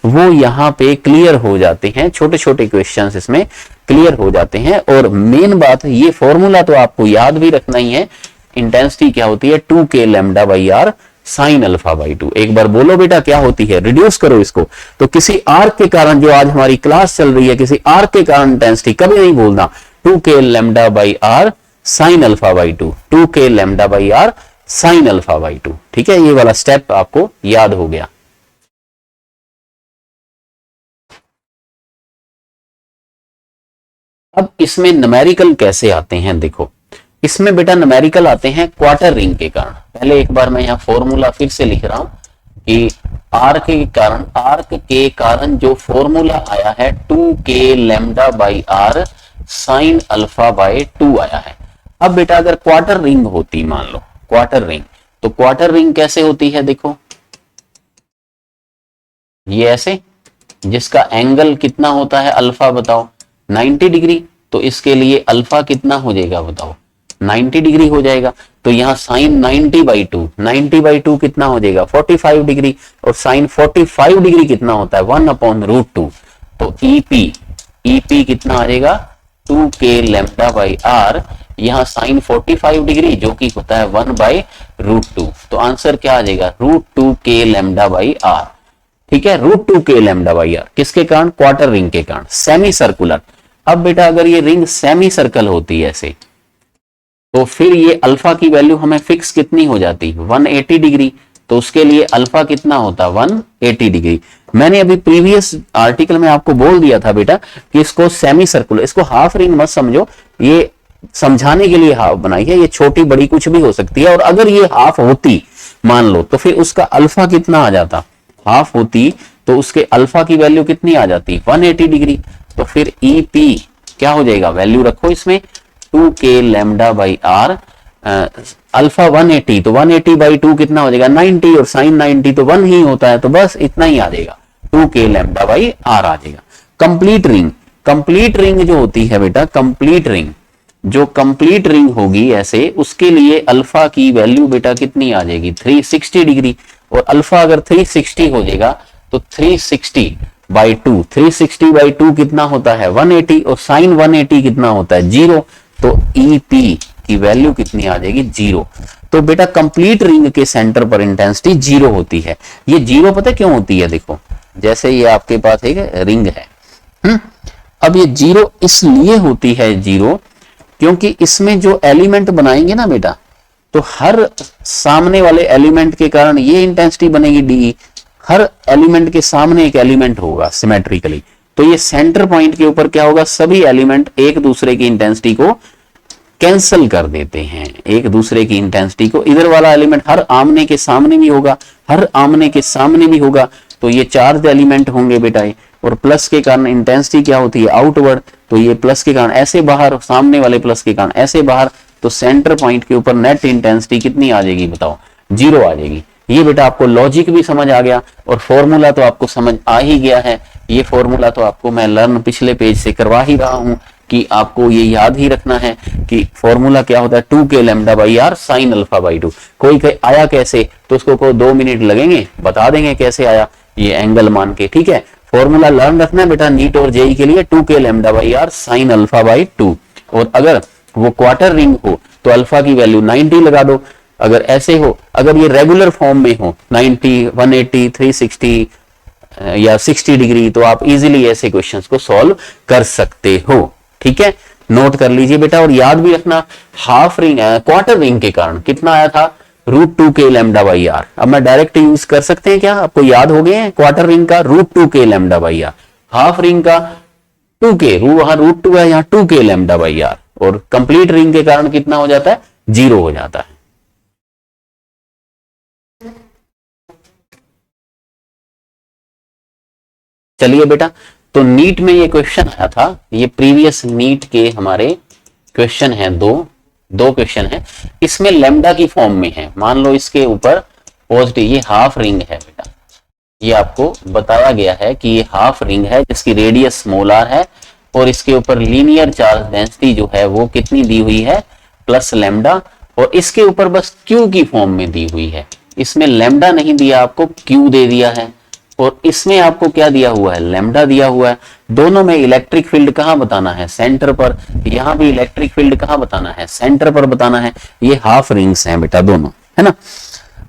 Speaker 1: वो यहाँ पे क्लियर हो जाते हैं, छोटे छोटे क्वेश्चंस इसमें क्लियर हो जाते हैं। और मेन बात ये फॉर्मूला तो आपको याद भी रखना ही है, इंटेंसिटी क्या होती है 2k lambda by R sine alpha by 2। एक बार बोलो बेटा क्या होती है, रिड्यूस करो इसको। तो किसी आर्क के कारण, जो आज हमारी क्लास चल रही है, किसी आर्क के कारण इंटेंसिटी कभी नहीं बोलना 2k lambda by R sine alpha by 2, 2k lambda by R sine alpha by 2। ठीक है, ये वाला स्टेप आपको याद हो गया। अब इसमें न्यूमेरिकल कैसे आते हैं, देखो इसमें बेटा न्यूमेरिकल आते हैं क्वार्टर रिंग के कारण। पहले एक बार मैं यहाँ फॉर्मूला फिर से लिख रहा हूं कि आर्क के कारण जो फॉर्मूला आया है 2k lambda by R sine alpha by 2 आया है। अब बेटा अगर क्वार्टर रिंग होती, मान लो क्वार्टर रिंग, तो क्वार्टर रिंग कैसे होती है, देखो ये ऐसे, जिसका एंगल कितना होता है अल्फा बताओ 90 डिग्री, तो इसके लिए अल्फा कितना हो जाएगा बताओ 90 डिग्री हो जाएगा। तो यहाँ साइन 90 बाई 2, 90 बाई 2 कितना हो जाएगा 45 डिग्री, और साइन 45 डिग्री कितना होता है 1 अपॉन रूट 2। तो ईपी कितना आ जाएगा 2k लैम्डा बाई आर, यहाँ साइन 45 डिग्री जो कि होता है 1 बाई रूट 2। तो आंसर क्या आ जाएगा root 2k lambda by are. ठीक है, root 2k lambda by are किसके कारण, क्वार्टर रिंग के कारण, सेमी सर्कुलर। अब बेटा अगर ये रिंग सेमी सर्कल होती है ऐसे, तो फिर ये अल्फा की वैल्यू हमें फिक्स कितनी हो जाती 180 डिग्री। तो उसके लिए अल्फा कितना होता 180 डिग्री। मैंने अभी प्रीवियस आर्टिकल में आपको बोल दिया था बेटा कि इसको सेमी सर्कुलर, इसको हाफ रिंग मत समझो, ये समझाने के लिए हाफ बनाई है, ये छोटी बड़ी कुछ भी हो सकती है। और अगर ये हाफ होती मान लो, तो फिर उसका अल्फा कितना आ जाता, हाफ होती तो उसके अल्फा की वैल्यू कितनी आ जाती 180 डिग्री। तो फिर ईपी क्या हो जाएगा, वैल्यू रखो इसमें 2k lambda by are, alpha 180, तो 180 बाई 2 कितना हो जाएगा 90, और साइन 90 तो 1 ही होता है, तो बस इतना ही आ जाएगा 2k लैम्डा बाई आर आ जाएगा। कंप्लीट रिंग, कंप्लीट रिंग जो होती है बेटा, कंप्लीट रिंग, जो कंप्लीट रिंग होगी ऐसे, उसके लिए अल्फा की वैल्यू बेटा कितनी आ जाएगी 360 डिग्री। और अल्फा अगर 360 हो जाएगा तो 360 बाई 2, 360 बाई 2 कितना होता है 180, और साइन 180 कितना होता है 0। तो ईपी की वैल्यू कितनी आ जाएगी 0। तो बेटा कंप्लीट रिंग के सेंटर पर इंटेंसिटी 0 होती है। ये 0 पता क्यों होती है, देखो जैसे ये आपके पास एक रिंग है, अब ये 0 इसलिए होती है 0 क्योंकि इसमें जो एलिमेंट बनाएंगे ना बेटा, तो हर सामने वाले एलिमेंट के कारण ये इंटेंसिटी बनेगी डी, हर एलिमेंट के सामने एक एलिमेंट होगा सिमेट्रिकली। तो ये सेंटर पॉइंट के ऊपर क्या होगा, सभी एलिमेंट एक दूसरे की इंटेंसिटी को कैंसिल कर देते हैं, एक दूसरे की इंटेंसिटी को। इधर वाला एलिमेंट हर आमने के सामने भी होगा, हर आमने के सामने भी होगा, तो ये चार्ज एलिमेंट होंगे बेटा। और प्लस के कारण इंटेंसिटी क्या होती है आउटवर्ड, तो ये प्लस के कारण ऐसे बाहर, सामने वाले प्लस के कारण ऐसे बाहर। तो सेंटर पॉइंट के ऊपर नेट इंटेंसिटी कितनी आ जाएगी बताओ 0 आ जाएगी। ये बेटा आपको लॉजिक भी समझ आ गया और फॉर्मूला तो आपको समझ आ ही गया है। ये फॉर्मूला तो आपको मैं लर्न पिछले पेज से करवा ही रहा हूं कि आपको ये याद ही रखना है कि फॉर्मूला क्या होता है 2k lambda by R sine alpha by 2। कोई आया कैसे, तो उसको को 2 मिनट लगेंगे, बता देंगे कैसे आया ये एंगल मान के। ठीक है, फॉर्मूला लर्न रखना है बेटा नीट और जेई के लिए 2k lambda by R sine alpha by 2। और अगर वो क्वार्टर रिंग हो तो अल्फा की वैल्यू 90 लगा दो। अगर ऐसे हो, अगर ये रेगुलर फॉर्म में हो 90, 180, 360 या 60 डिग्री, तो आप इजीली ऐसे क्वेश्चंस को सॉल्व कर सकते हो। ठीक है, नोट कर लीजिए बेटा और याद भी रखना हाफ रिंग क्वार्टर रिंग के कारण कितना आया था √2k लैम्डा बाई आर। अब मैं डायरेक्ट यूज कर सकते हैं क्या, आपको याद हो गए हैं क्वार्टर रिंग का √2k lambda by R, half ring का 2k, वहां √2 है, यहाँ 2k लैम्डा बाई आर, और कंप्लीट रिंग के कारण कितना हो जाता है 0 हो जाता है। चलिए बेटा, तो नीट में ये क्वेश्चन आया था, ये प्रीवियस नीट के हमारे क्वेश्चन है, दो क्वेश्चन है। इसमें लैम्डा की फॉर्म में है, मान लो इसके ऊपर पॉजिटिव, ये हाफ रिंग है बेटा, ये आपको बताया गया है कि ये हाफ रिंग है जिसकी रेडियस स्मॉल r है और इसके ऊपर लीनियर चार्ज डेंसिटी जो है वो कितनी दी हुई है, प्लस लैम्डा, और इसके ऊपर बस Q की फॉर्म में दी हुई है। इसमें लैम्डा नहीं दिया आपको, Q दे दिया है, और इसमें आपको क्या दिया हुआ है, लैम्डा दिया हुआ है। दोनों में इलेक्ट्रिक फील्ड कहां बताना है, सेंटर पर। यहां भी इलेक्ट्रिक फील्ड कहां बताना है, सेंटर पर बताना है। ये हाफ रिंग्स हैं बेटा दोनों, है ना।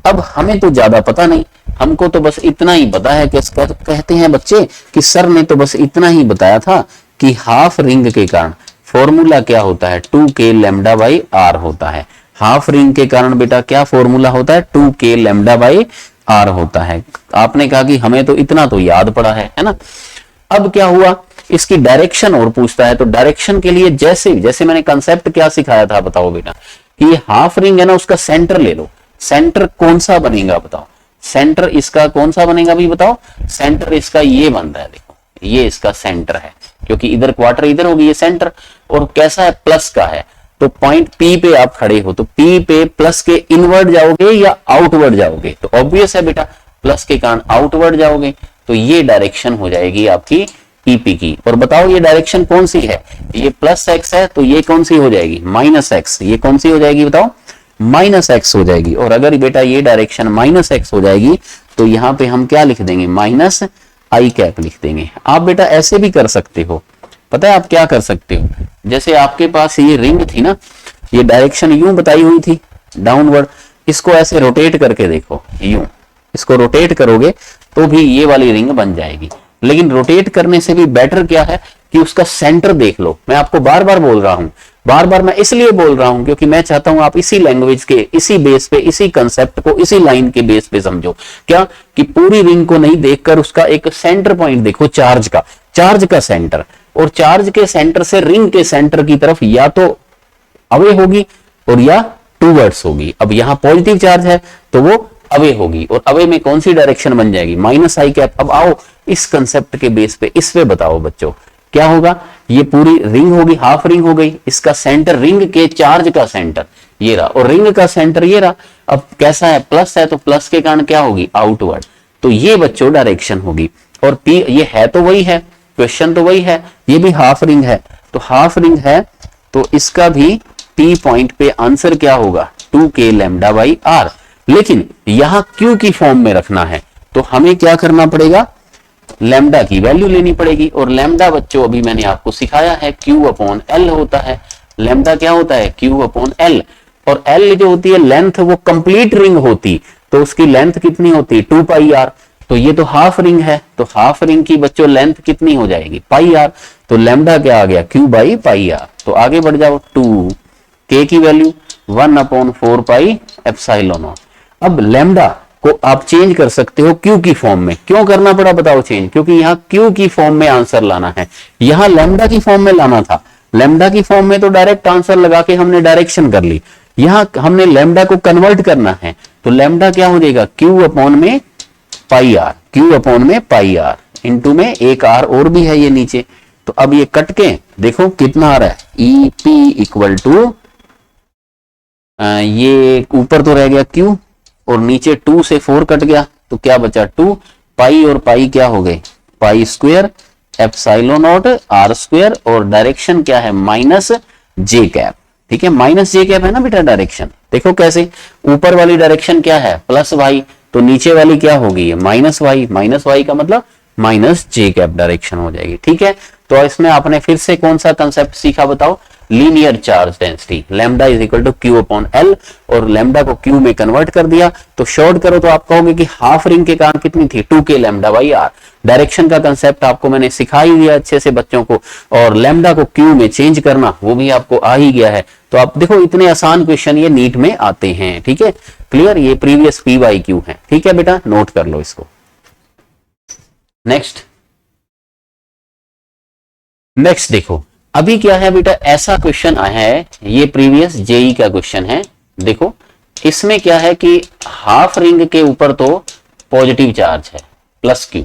Speaker 1: अब हमें तो ज्यादा पता नहीं, हमको तो बस इतना ही पता है कि कहते हैं बच्चे कि सर ने तो बस इतना ही बताया था कि हाफ रिंग के कारण फॉर्मूला क्या होता है, 2k लैम्डा बाई आर होता है। हाफ रिंग के कारण बेटा क्या फॉर्मूला होता है, 2k लैम्डा बाई आर होता है। आपने कहा कि हमें तो इतना तो याद पड़ा है ना। अब क्या हुआ, इसकी डायरेक्शन और पूछता है, तो डायरेक्शन के लिए जैसे जैसे मैंने कंसेप्ट क्या सिखाया था बताओ बेटा, कि ये हाफ रिंग है ना, उसका सेंटर ले लो। सेंटर कौन सा बनेगा बताओ, सेंटर इसका कौन सा बनेगा भी बताओ। सेंटर इसका ये बन रहा है, देखो ये इसका सेंटर है, क्योंकि इधर क्वार्टर इधर होगी, ये सेंटर, और कैसा है, प्लस का है। तो पॉइंट P पे आप खड़े हो, तो P पे प्लस के इनवर्ड जाओगे या आउटवर्ड जाओगे, तो ऑब्वियस है बेटा प्लस के कारण आउटवर्ड जाओगे। तो ये डायरेक्शन हो जाएगी आपकी EP की। और बताओ ये डायरेक्शन कौन सी है, ये प्लस x है, तो ये कौन सी हो जाएगी, माइनस x। ये कौन सी हो जाएगी बताओ, माइनस x हो जाएगी। और अगर बेटा ये डायरेक्शन माइनस x हो जाएगी तो यहां पे हम क्या लिख देंगे, माइनस आई कैप लिख देंगे। आप बेटा ऐसे भी कर सकते हो, पता है आप क्या कर सकते हो, जैसे आपके पास ये रिंग थी ना, ये डायरेक्शन यूं बताई हुई थी डाउनवर्ड, इसको ऐसे रोटेट करके देखो, यूं इसको रोटेट करोगे तो भी ये वाली रिंग बन जाएगी। लेकिन रोटेट करने से भी बेटर क्या है कि उसका सेंटर देख लो। मैं आपको बार बार बोल रहा हूं, बार बार मैं इसलिए बोल रहा हूं क्योंकि मैं चाहता हूं आप इसी लैंग्वेज के, इसी बेस पे, इसी कंसेप्ट को इसी लाइन के बेस पे समझो। क्या कि पूरी रिंग को नहीं देखकर उसका एक सेंटर पॉइंट देखो, चार्ज का सेंटर, और चार्ज के सेंटर से रिंग के सेंटर की तरफ या तो अवे होगी और या टूवर्ड्स होगी। अब यहां पॉजिटिव चार्ज है तो वो अवे होगी, और अवे में कौन सी डायरेक्शन बन जाएगी, माइनस आई कैप। अब आओ इस कंसेप्ट के बेस पे, इस पे बताओ बच्चों क्या होगा। ये पूरी रिंग होगी, हाफ रिंग हो गई, इसका सेंटर रिंग के चार्ज का सेंटर ये रहा, और रिंग का सेंटर ये रहा। अब कैसा है, प्लस है, तो प्लस के कारण क्या होगी, आउटवर्ड। तो ये बच्चों डायरेक्शन होगी। और P ये है तो वही है, क्वेश्चन तो वही है, ये भी हाफ रिंग है, तो हाफ रिंग है तो इसका भी P पॉइंट पे आंसर क्या होगा, 2k लैम्डा बाई आर। लेकिन यहां Q की फॉर्म में रखना है तो हमें क्या करना पड़ेगा, लैम्डा की वैल्यू लेनी पड़ेगी। और लैम्डा बच्चों अभी मैंने आपको सिखाया है Q अपॉन L होता है। लैम्डा क्या होता है, Q अपॉन L। और L जो होती है लेंथ, वो कंप्लीट रिंग होती तो उसकी लेंथ कितनी होती, 2 पाई आर। तो ये तो हाफ रिंग है, तो हाफ रिंग की बच्चों लेंथ कितनी हो जाएगी, पाई आर। तो लैम्डा क्या आ गया, Q बाई पाई आर। तो आगे बढ़ जाओ, 2k की value 1 upon 4 pi epsilon not. अब लैम्डा को आप चेंज कर सकते हो Q की फॉर्म में। क्यों करना पड़ा बताओ चेंज, क्योंकि यहाँ Q की फॉर्म में आंसर लाना है, यहाँ लैम्डा की फॉर्म में लाना था। लैम्डा की फॉर्म में तो डायरेक्ट आंसर लगा के हमने डायरेक्शन कर ली, यहाँ हमने लैम्डा को कन्वर्ट करना है। तो लैम्डा क्या हो जाएगा, Q अपॉन में पाई आर, Q अपॉन में पाई आर, इंटू में एक आर और भी है ये नीचे। तो अब ये कट के देखो कितना आ रहा है, EP इक्वल टू, ये ऊपर तो रह गया Q और नीचे 2 से 4 कट गया तो क्या बचा, 2 पाई, और पाई क्या हो गए, pi square epsilon naught R square, और डायरेक्शन क्या है, माइनस जे कैप। ठीक है, माइनस जे कैप है ना बेटा डायरेक्शन। देखो कैसे, ऊपर वाली डायरेक्शन क्या है, प्लस वाई, तो नीचे वाली क्या होगी, माइनस वाई। माइनस वाई का मतलब माइनस जे कैप डायरेक्शन हो जाएगी। ठीक है, तो इसमें आपने फिर से कौन सा कंसेप्ट सीखा बताओ, linear charge density. Lambda is equal to Q upon L, और लैम्डा को Q में कन्वर्ट कर दिया तो शॉर्ट करो तो आप कहोगे कि हाफ रिंग के कारण कितनी थी, 2k lambda by R. Direction का कंसेप्ट आपको मैंने सिखा ही दिया अच्छे से बच्चों को, और लैम्डा को Q में चेंज करना वो भी आपको आ ही गया है। तो आप देखो इतने आसान क्वेश्चन ये नीट में आते हैं। ठीक है, क्लियर, ये प्रीवियस PYQ है। ठीक है बेटा, नोट कर लो इसको। नेक्स्ट देखो, अभी क्या है बेटा, ऐसा क्वेश्चन आया है, ये प्रीवियस जेई का क्वेश्चन है। देखो इसमें क्या है कि हाफ रिंग के ऊपर तो पॉजिटिव चार्ज है प्लस Q,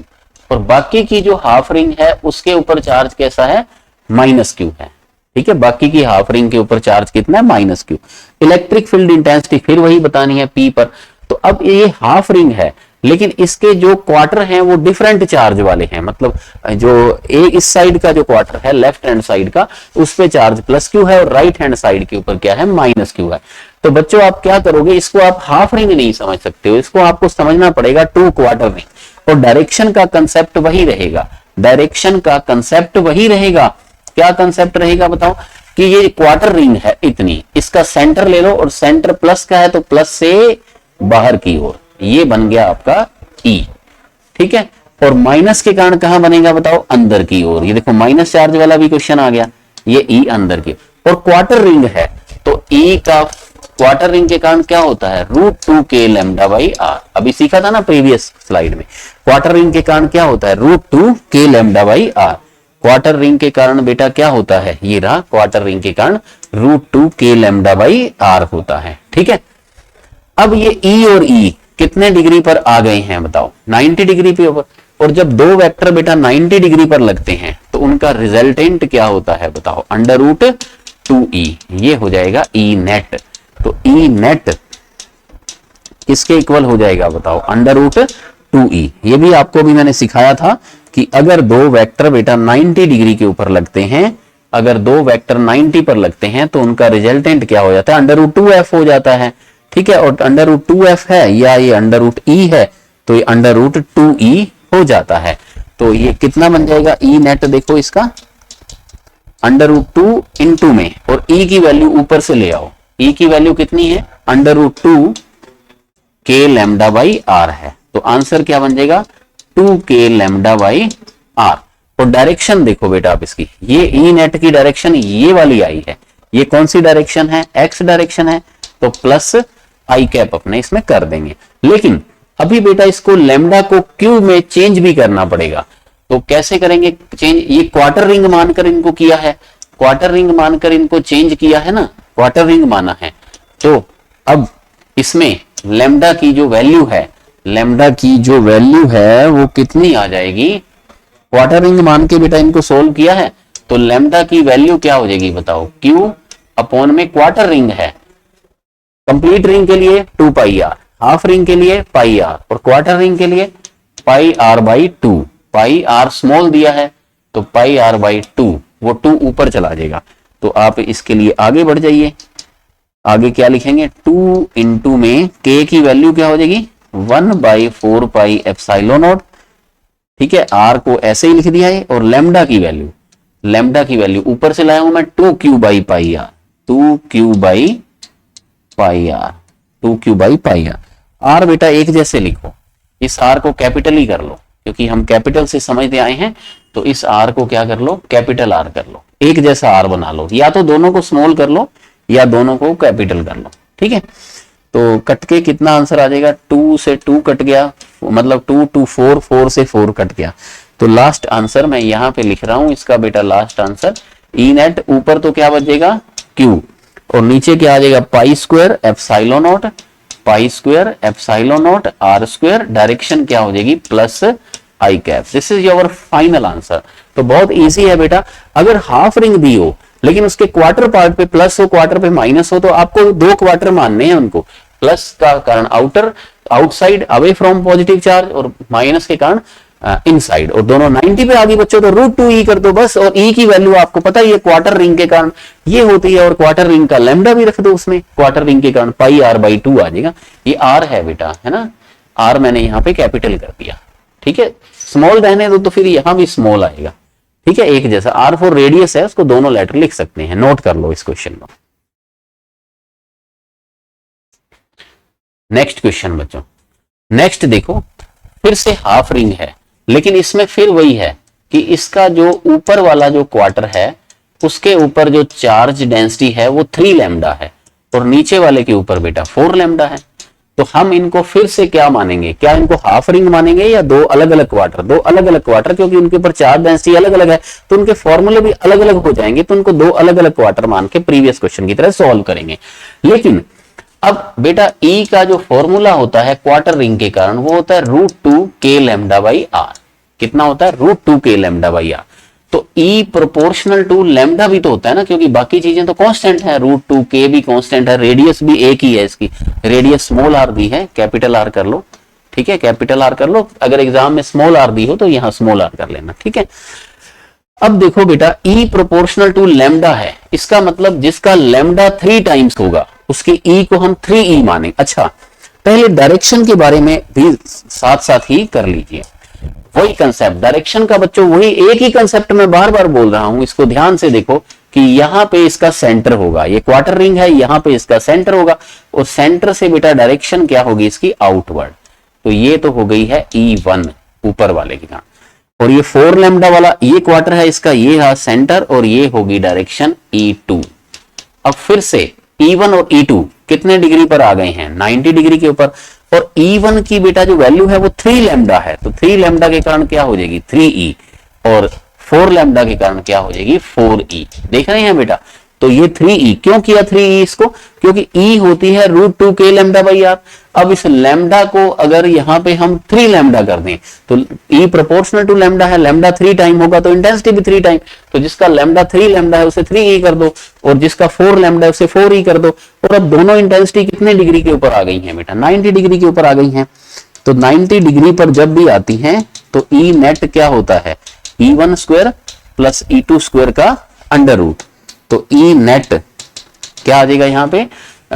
Speaker 1: और बाकी की जो हाफ रिंग है उसके ऊपर चार्ज कैसा है, माइनस Q है। ठीक है, बाकी की हाफ रिंग के ऊपर चार्ज कितना है, minus Q। Electric field intensity फिर वही बतानी है P पर। तो अब ये हाफ रिंग है लेकिन इसके जो क्वार्टर हैं वो डिफरेंट चार्ज वाले हैं, मतलब जो इस साइड का जो क्वार्टर है लेफ्ट हैंड साइड का, उस पे चार्ज प्लस क्यू है और राइट हैंड साइड के ऊपर क्या है, माइनस क्यू है। तो बच्चों आप क्या करोगे, इसको आप हाफ रिंग नहीं समझ सकते हो, इसको आपको समझना पड़ेगा टू क्वार्टर रिंग। और डायरेक्शन का कंसेप्ट वही रहेगा, डायरेक्शन का कंसेप्ट वही रहेगा। क्या कंसेप्ट रहेगा बताओ, कि ये क्वार्टर रिंग है इतनी, इसका सेंटर ले लो और सेंटर प्लस का है तो प्लस से बाहर की ओर, ये बन गया आपका ई, ठीक है। और माइनस के कारण कहां बनेगा बताओ, अंदर की ओर। ये देखो माइनस चार्ज वाला भी क्वेश्चन आ गया, ये ई अंदर की। और क्वार्टर रिंग है तो ई का क्वार्टर रिंग के कारण क्या होता है, √2 k लैम्डा बाई आर। अभी सीखा था ना प्रीवियस स्लाइड में, क्वार्टर रिंग के कारण क्या होता है, √2 k lambda by R. Quarter ring के कारण बेटा क्या होता है, ये रहा क्वार्टर रिंग के कारण √2 k लैम्डा बाई आर होता है, ठीक है। अब ये ई और ई कितने डिग्री पर आ गए हैं बताओ, 90 डिग्री पे ऊपर। और जब दो वेक्टर बेटा 90 डिग्री पर लगते हैं तो उनका रिजल्टेंट क्या होता है बताओ, √2e, ये हो जाएगा ई नेट। तो ई नेट किसके इक्वल हो जाएगा बताओ, √2e। ये भी आपको भी मैंने सिखाया था कि अगर दो वेक्टर बेटा 90 डिग्री के ऊपर लगते हैं, अगर दो वेक्टर 90 पर लगते हैं तो उनका रिजल्टेंट क्या हो जाता है, √2f हो जाता है, ठीक है। और √2f है या ये √e है तो ये √2e हो जाता है। तो ये कितना बन जाएगा ई नेट, देखो इसका √2 इंटू में, और ई की वैल्यू ऊपर से ले आओ, ई की वैल्यू कितनी है, √2 k लैम्डा बाई आर है। तो आंसर क्या बन जाएगा, 2 k लैम्डा बाई आर। और डायरेक्शन देखो बेटा आप इसकी, ये ई नेट की डायरेक्शन ये वाली आई है, ये कौन सी डायरेक्शन है, एक्स डायरेक्शन है, तो प्लस आई कैप अपने इसमें कर देंगे। लेकिन अभी बेटा इसको लैम्डा को क्यू में चेंज भी करना पड़ेगा, तो कैसे करेंगे चेंज, ये क्वार्टर रिंग मानकर इनको किया है, क्वार्टर रिंग मानकर इनको चेंज किया है ना, क्वार्टर रिंग माना है। तो अब इसमें लैम्डा की जो वैल्यू है, लैम्डा की जो वैल्यू है वो कितनी आ जाएगी, क्वार्टर रिंग मान के बेटा इनको सोल्व किया है तो लैम्डा की वैल्यू क्या हो जाएगी बताओ, क्यू अपॉन में क्वार्टर रिंग है, कंप्लीट रिंग के लिए 2 पाई आर, हाफ रिंग के लिए पाई आर, और क्वार्टर रिंग के लिए pi r by 2। Pi r small दिया है तो पाई आर बाई 2, वो 2 ऊपर चला जाएगा। तो आप इसके लिए आगे बढ़ जाइए, आगे क्या लिखेंगे, 2 इंटू में k की वैल्यू क्या हो जाएगी, 1/4 पाई एप्सिलॉन नॉट, ठीक है। आर को ऐसे ही लिख दिया है, और लैम्डा की वैल्यू, लैम्डा की वैल्यू ऊपर से लाया हूं मैं 2q by pi R, 2q by pi R, 2q by pi R. आर बेटा एक जैसे लिखो, इस आर को कैपिटल ही कर लो, क्योंकि हम कैपिटल से समझते आए हैं, तो इस आर को क्या कर लो, कैपिटल आर कर लो, एक जैसा आर बना लो, या तो दोनों को स्मॉल कर लो या दोनों को कैपिटल कर लो, ठीक है। तो कट के कितना आंसर आ जाएगा, 2 से 2 कट गया, मतलब 2 2 4, 4 से 4 कट गया। तो लास्ट आंसर मैं यहाँ पे लिख रहा हूं इसका बेटा, लास्ट आंसर ई नेट, ऊपर तो क्या बचेगा क्यू, और नीचे क्या आ जाएगा, pi square epsilon naught, pi square epsilon naught R square, direction क्या हो जाएगी plus I cap. This is your final answer. तो बहुत इजी है बेटा, अगर हाफ रिंग दी हो लेकिन उसके क्वार्टर पार्ट पे प्लस हो, क्वार्टर पे माइनस हो, तो आपको 2 क्वार्टर मानने हैं उनको, प्लस का कारण outer, outside away from positive charge, और माइनस के कारण इनसाइड, और दोनों 90 पे आ गई बच्चों तो √2e कर दो बस। और e की वैल्यू आपको पता है ये क्वार्टर रिंग के कारण ये होती है, और क्वार्टर रिंग का लैम्डा भी रख दो उसमें, क्वार्टर रिंग के कारण पाई आर बाई 2 आ जाएगा। ये आर है बेटा, है ना, आर मैंने यहाँ पे कैपिटल कर दिया, ठीक है। स्मॉल रहने दो तो फिर यहां भी स्मॉल आएगा, ठीक है, एक जैसा। आर फॉर रेडियस है, उसको दोनों लेटर लिख सकते हैं, नोट कर लो इस क्वेश्चन को। नेक्स्ट क्वेश्चन बच्चों, नेक्स्ट देखो, फिर से हाफ रिंग है, लेकिन इसमें फिर वही है कि इसका जो ऊपर वाला जो क्वार्टर है उसके ऊपर जो चार्ज डेंसिटी है वो 3 लैम्डा है, और नीचे वाले के ऊपर बेटा 4 लैम्डा है। तो हम इनको फिर से क्या मानेंगे, क्या इनको हाफ रिंग मानेंगे या 2 अलग अलग क्वार्टर, 2 अलग अलग क्वार्टर, क्योंकि उनके ऊपर चार्ज डेंसिटी अलग अलग है तो उनके फॉर्मूले भी अलग अलग हो जाएंगे, तो उनको 2 अलग अलग क्वार्टर मान के प्रीवियस क्वेश्चन की तरह सॉल्व करेंगे। लेकिन अब बेटा ई का जो फॉर्मूला होता है क्वार्टर रिंग के कारण वो होता है √2 k लैम्डा बाई आर। कितना होता है, √2 k लैम्डा बाई आर। तो ई प्रोपोर्शनल टू लैम्डा भी तो होता है ना, क्योंकि बाकी चीजें तो कांस्टेंट है, √2 k भी कांस्टेंट है, रेडियस भी एक ही है, इसकी रेडियस स्मॉल आर भी है, कैपिटल आर कर लो, ठीक है, कैपिटल आर कर लो, अगर एग्जाम में स्मॉल आर दी हो तो यहां स्मॉल आर कर लेना, ठीक है। अब देखो बेटा, ई प्रोपोर्शनल टू लैम्डा है, इसका मतलब जिसका लैम्डा 3 टाइम्स होगा उसकी ई को हम 3e माने। अच्छा, पहले डायरेक्शन के बारे में भी साथ साथ ही कर लीजिए, वही कंसेप्ट डायरेक्शन का बच्चों, वही एक ही कंसेप्ट मैं बार बार बोल रहा हूं, इसको ध्यान से देखो कि यहां पे इसका सेंटर होगा, ये क्वार्टर रिंग है, यहां पे इसका सेंटर होगा, और सेंटर से बेटा डायरेक्शन क्या होगी इसकी, आउटवर्ड। तो ये तो हो गई है E1 ऊपर वाले की ना, और ये 4 लैम्डा वाला ये क्वार्टर है इसका, ये है सेंटर, और ये होगी डायरेक्शन E2। अब फिर से E1 और E2 कितने डिग्री पर आ गए हैं, 90 डिग्री के ऊपर, और E1 की बेटा जो वैल्यू है वो 3 लैम्डा है, तो 3 लैम्डा के कारण क्या हो जाएगी 3e, और 4 लैम्डा के कारण क्या हो जाएगी 4e। देख रहे हैं बेटा, तो ये 3e क्यों किया 3e इसको, क्योंकि e होती है √2k लैम्डा बाई आर। अब इस लैम्डा को अगर यहां पे हम 3 लैम्डा कर दें तो e प्रोपोर्शनल टू लैम्डा है, लैम्डा 3 टाइम होगा तो इंटेंसिटी भी 3 टाइम, तो जिसका लैम्डा 3 लैम्डा है उसे 3e कर दो, और जिसका 4 लैम्डा है उसे 4e कर दो, और अब दोनों इंटेंसिटी कितने डिग्री के ऊपर आ गई हैं बेटा, 90 डिग्री के ऊपर आ गई हैं। तो 90 डिग्री पर जब भी आती हैं तो ई नेट क्या होता है, E1 square plus E2 square का अंडर रूट, तो ई नेट क्या आ जाएगा यहाँ पे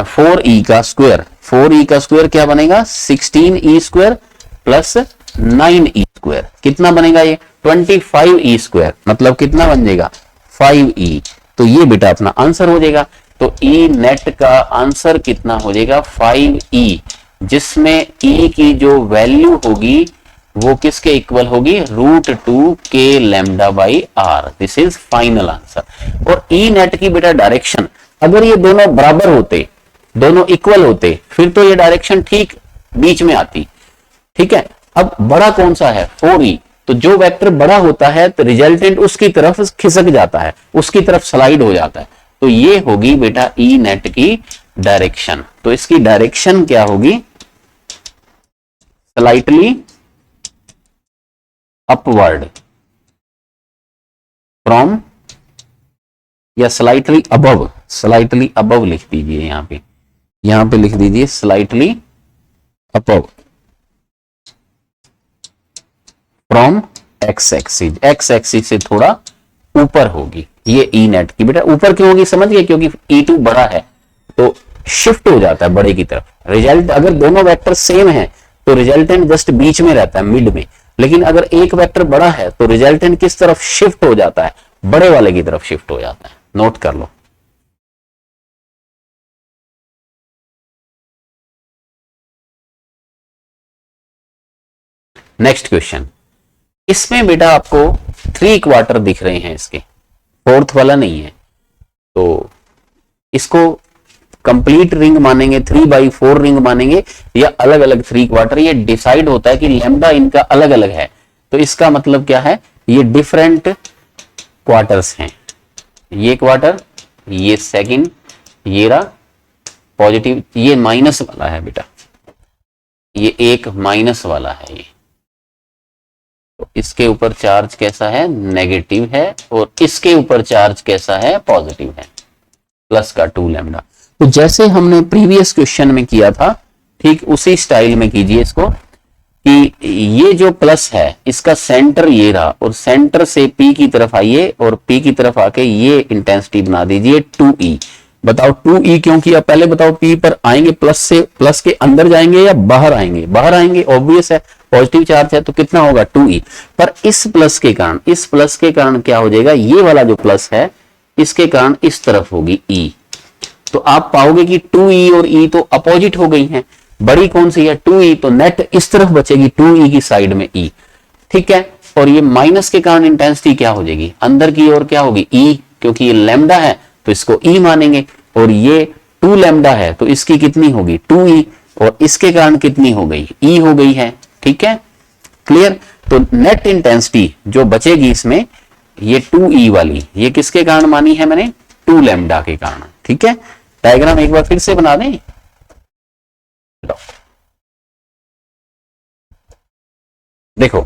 Speaker 1: 4e का स्क्वायर, 4e का स्क्वायर क्या बनेगा 16e square plus 9e square, कितना बनेगा ये 25e स्क्वायर, मतलब कितना बन जाएगा 5e। तो ये बेटा अपना आंसर हो जाएगा। तो ई नेट का आंसर कितना हो जाएगा 5e, जिसमें e की जो वैल्यू होगी वो किसके इक्वल होगी, √2k lambda by R. This is final answer. और ई नेट की बेटा डायरेक्शन, अगर ये दोनों बराबर होते, दोनों इक्वल होते, फिर तो ये डायरेक्शन ठीक बीच में आती, ठीक है। अब बड़ा कौन सा है 4e, तो जो वेक्टर बड़ा होता है तो रिजल्टेंट उसकी तरफ खिसक जाता है, उसकी तरफ स्लाइड हो जाता है, तो ये होगी बेटा ई नेट की डायरेक्शन। तो इसकी डायरेक्शन क्या होगी, स्लाइटली अपवर्ड फ्रॉम, या स्लाइटली अबव, स्लाइटली अबव लिख दीजिए, यहां पे लिख दीजिए slightly above from x axis, x axis से थोड़ा ऊपर होगी ये ई नेट की। बेटा ऊपर क्यों होगी समझ गए, क्योंकि E2 बड़ा है तो शिफ्ट हो जाता है बड़े की तरफ। रिजल्ट अगर दोनों वेक्टर सेम है तो रिजल्टेंट जस्ट बीच में रहता है, मिड में, लेकिन अगर एक वेक्टर बड़ा है तो रिजल्टेंट किस तरफ शिफ्ट हो जाता है, बड़े वाले की तरफ शिफ्ट हो जाता है। नोट कर लो। नेक्स्ट क्वेश्चन, इसमें बेटा आपको 3 क्वार्टर दिख रहे हैं, इसके 4th वाला नहीं है, तो इसको कंप्लीट रिंग मानेंगे, 3/4 रिंग मानेंगे, या अलग अलग 3 क्वार्टर, ये डिसाइड होता है कि लैम्डा इनका अलग अलग है, तो इसका मतलब क्या है, ये डिफरेंट क्वार्टर्स हैं। ये क्वार्टर, ये सेकंड, ये रहा पॉजिटिव, ये माइनस वाला है बेटा, ये एक माइनस वाला है ये, तो इसके ऊपर चार्ज कैसा है, नेगेटिव है, और इसके ऊपर चार्ज कैसा है, पॉजिटिव है, प्लस का 2 लैम्डा। तो जैसे हमने प्रीवियस क्वेश्चन में किया था, ठीक उसी स्टाइल में कीजिए इसको, कि ये जो प्लस है इसका सेंटर ये रहा, और सेंटर से P की तरफ आइए, और P की तरफ आके ये इंटेंसिटी बना दीजिए 2e। बताओ 2e क्यों किया, पहले बताओ P पर आएंगे प्लस से, प्लस के अंदर जाएंगे या बाहर आएंगे, बाहर आएंगे, ऑब्वियस है, पॉजिटिव चार्ज है तो कितना होगा 2e। पर इस प्लस के कारण, इस प्लस के कारण क्या हो जाएगा, ये वाला जो प्लस है इसके कारण इस तरफ होगी e, तो आप पाओगे कि 2e और e तो अपोजिट हो गई हैं, बड़ी कौन सी है 2e, तो नेट इस तरफ बचेगी 2e की साइड में e, ठीक है। और ये माइनस के कारण इंटेंसिटी क्या हो जाएगी, अंदर की ओर क्या होगी e, क्योंकि ये लैम्डा है तो इसको e मानेंगे, और ये 2 लैम्डा है तो इसकी कितनी होगी 2e, और इसके कारण कितनी हो गई e हो गई है, ठीक है, क्लियर। तो नेट इंटेंसिटी जो बचेगी इसमें, ये 2e वाली, ये किसके कारण मानी है मैंने, 2 लैम्डा के कारण, ठीक है। डायग्राम एक बार फिर से बना दें, देखो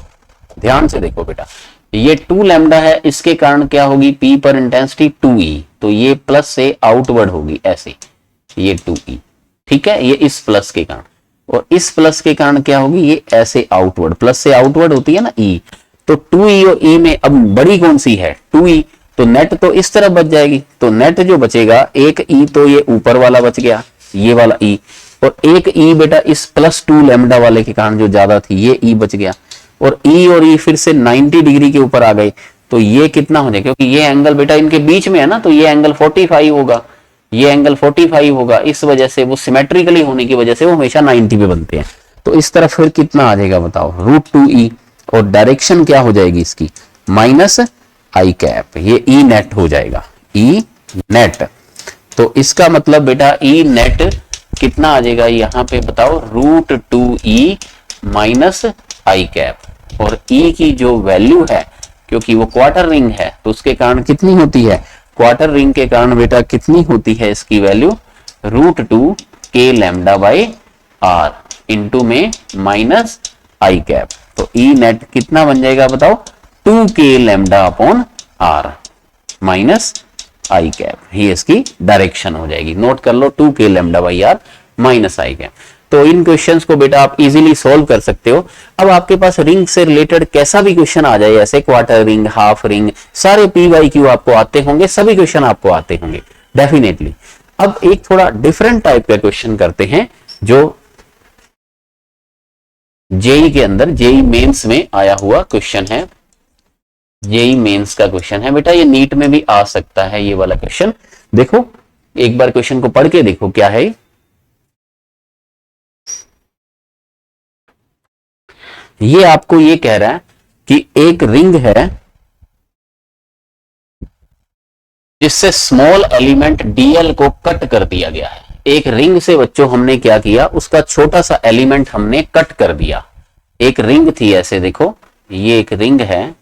Speaker 1: ध्यान से देखो बेटा, ये 2 लैम्डा है, इसके कारण क्या होगी P पर इंटेंसिटी 2e, तो ये प्लस से आउटवर्ड होगी ऐसे, ये 2e, ठीक है, ये इस प्लस के कारण। और इस प्लस के कारण क्या होगी, ये ऐसे आउटवर्ड, प्लस से आउटवर्ड होती है ना ई, तो 2e और e में अब बड़ी कौन सी है 2e, तो नेट तो इस तरफ बच जाएगी, तो नेट जो बचेगा एक e तो ये ऊपर वाला बच गया, ये वाला e, और एक e बेटा इस +2 लैम्डा वाले के कारण जो ज्यादा थी ये e बच गया, और e फिर से 90 डिग्री के ऊपर आ गए, तो ये कितना हो जाएगा, क्योंकि ये एंगल बेटा इनके बीच में है ना, तो ये एंगल 45 होगा, ये एंगल 45 होगा, इस वजह से वो सिमेट्रिकली होने की वजह से वो हमेशा 90 पे बनते हैं। तो इस तरफ फिर कितना आ जाएगा बताओ, √2e, और डायरेक्शन क्या हो जाएगी इसकी, -i कैप, ये e नेट हो जाएगा, e नेट। तो इसका मतलब बेटा e नेट कितना आ जाएगा यहाँ पे बताओ, √2e -i कैप, और e की जो वैल्यू है, क्योंकि वो क्वार्टर रिंग है तो उसके कारण कितनी होती है, क्वार्टर रिंग के कारण बेटा कितनी होती है इसकी वैल्यू, √2 k λ/r इंटू में -i कैप, तो e नेट कितना बन जाएगा बताओ, 2k λ/r -i कैप, ये इसकी डायरेक्शन हो जाएगी, नोट कर लो 2k λ/r -i कैप। तो इन क्वेश्चंस को बेटा आप इजीली सॉल्व कर सकते हो। अब आपके पास रिंग से रिलेटेड कैसा भी क्वेश्चन आ जाए, ऐसे क्वार्टर रिंग, हाफ रिंग, सारे PYQ आपको आते होंगे, सभी क्वेश्चन आपको आते होंगे डेफिनेटली। अब एक थोड़ा डिफरेंट टाइप का क्वेश्चन करते हैं जो जेई के अंदर, जेई मेंस में आया हुआ क्वेश्चन है, जेई मेंस का क्वेश्चन है बेटा, ये नीट में भी आ सकता है ये वाला क्वेश्चन। देखो एक बार क्वेश्चन को पढ़ के देखो क्या है। ये आपको ये कह रहा है कि एक रिंग है जिससे स्मॉल एलिमेंट डीएल को कट कर दिया गया है। एक रिंग से बच्चों हमने क्या किया, उसका छोटा सा एलिमेंट हमने कट कर दिया। एक रिंग थी ऐसे, देखो ये एक रिंग है,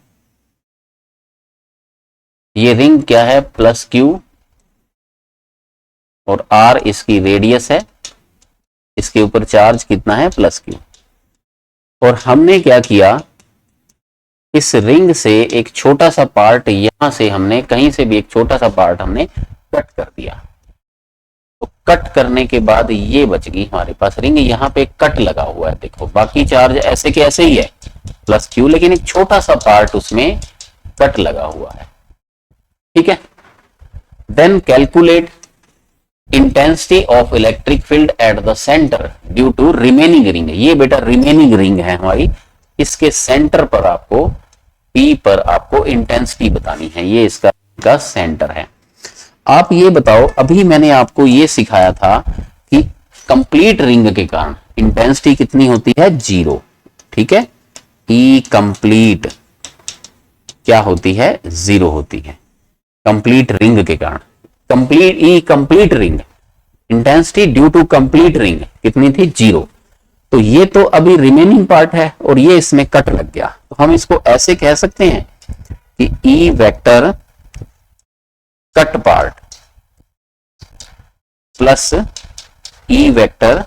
Speaker 1: ये रिंग क्या है +Q, और R इसकी रेडियस है, इसके ऊपर चार्ज कितना है +Q, और हमने क्या किया, इस रिंग से एक छोटा सा पार्ट, यहां से हमने कहीं से भी एक छोटा सा पार्ट हमने कट कर दिया। तो कट करने के बाद ये बच गई हमारे पास रिंग, यहां पे कट लगा हुआ है, देखो बाकी चार्ज ऐसे के ऐसे ही है +Q, लेकिन एक छोटा सा पार्ट उसमें कट लगा हुआ है, ठीक है। Then calculate intensity of electric field at the centre due to remaining ring. ये बेटा रिमेनिंग रिंग है हमारी, इसके सेंटर पर आपको P पर आपको इंटेंसिटी बतानी है, ये इसका सेंटर है। आप ये बताओ, अभी मैंने आपको ये सिखाया था कि कंप्लीट रिंग के कारण इंटेंसिटी कितनी होती है 0, ठीक है। E कंप्लीट क्या होती है 0 होती है कंप्लीट रिंग के कारण। Complete E complete ring intensity due to complete ring कितनी थी 0। तो ये तो अभी रिमेनिंग पार्ट है और ये इसमें कट लग गया, तो हम इसको ऐसे कह सकते हैं कि E vector cut part plus E vector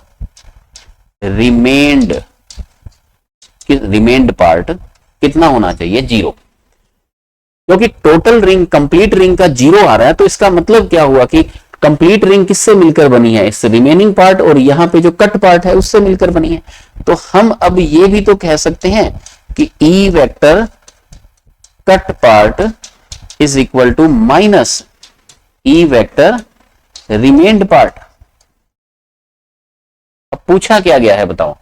Speaker 1: remained part कितना होना चाहिए 0, क्योंकि टोटल रिंग कंप्लीट रिंग का 0 आ रहा है। तो इसका मतलब क्या हुआ कि कंप्लीट रिंग किससे मिलकर बनी है, इस रिमेनिंग पार्ट और यहां पे जो कट पार्ट है उससे मिलकर बनी है। तो हम अब ये भी तो कह सकते हैं कि E vector cut part is equal to minus E vector remained part. अब पूछा क्या गया है बताओ,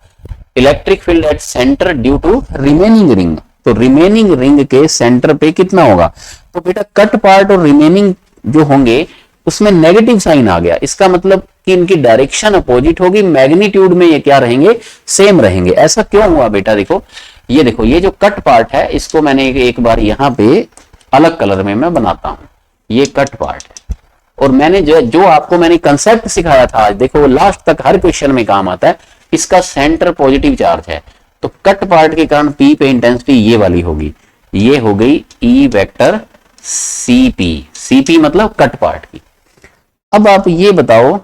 Speaker 1: electric field at centre due to remaining ring, तो रिमेनिंग रिंग के सेंटर पे कितना होगा। तो बेटा कट पार्ट और रिमेनिंग जो होंगे उसमें नेगेटिव साइन आ गया, इसका मतलब कि इनकी डायरेक्शन अपोजिट होगी, मैग्नीट्यूड में ये क्या रहेंगे सेम रहेंगे। ऐसा क्यों हुआ बेटा, देखो ये देखो, ये जो कट पार्ट है इसको मैंने एक बार यहां पे अलग कलर में मैं बनाता हूं, ये कट पार्ट है। और मैंने जो आपको मैंने कंसेप्ट सिखाया था आज, देखो लास्ट तक हर क्वेश्चन में काम आता है, इसका सेंटर पॉजिटिव चार्ज है, तो कट पार्ट के कारण P पे इंटेंसिटी ये वाली होगी, ये हो गई E वेक्टर CP मतलब कट पार्ट की। अब आप ये बताओ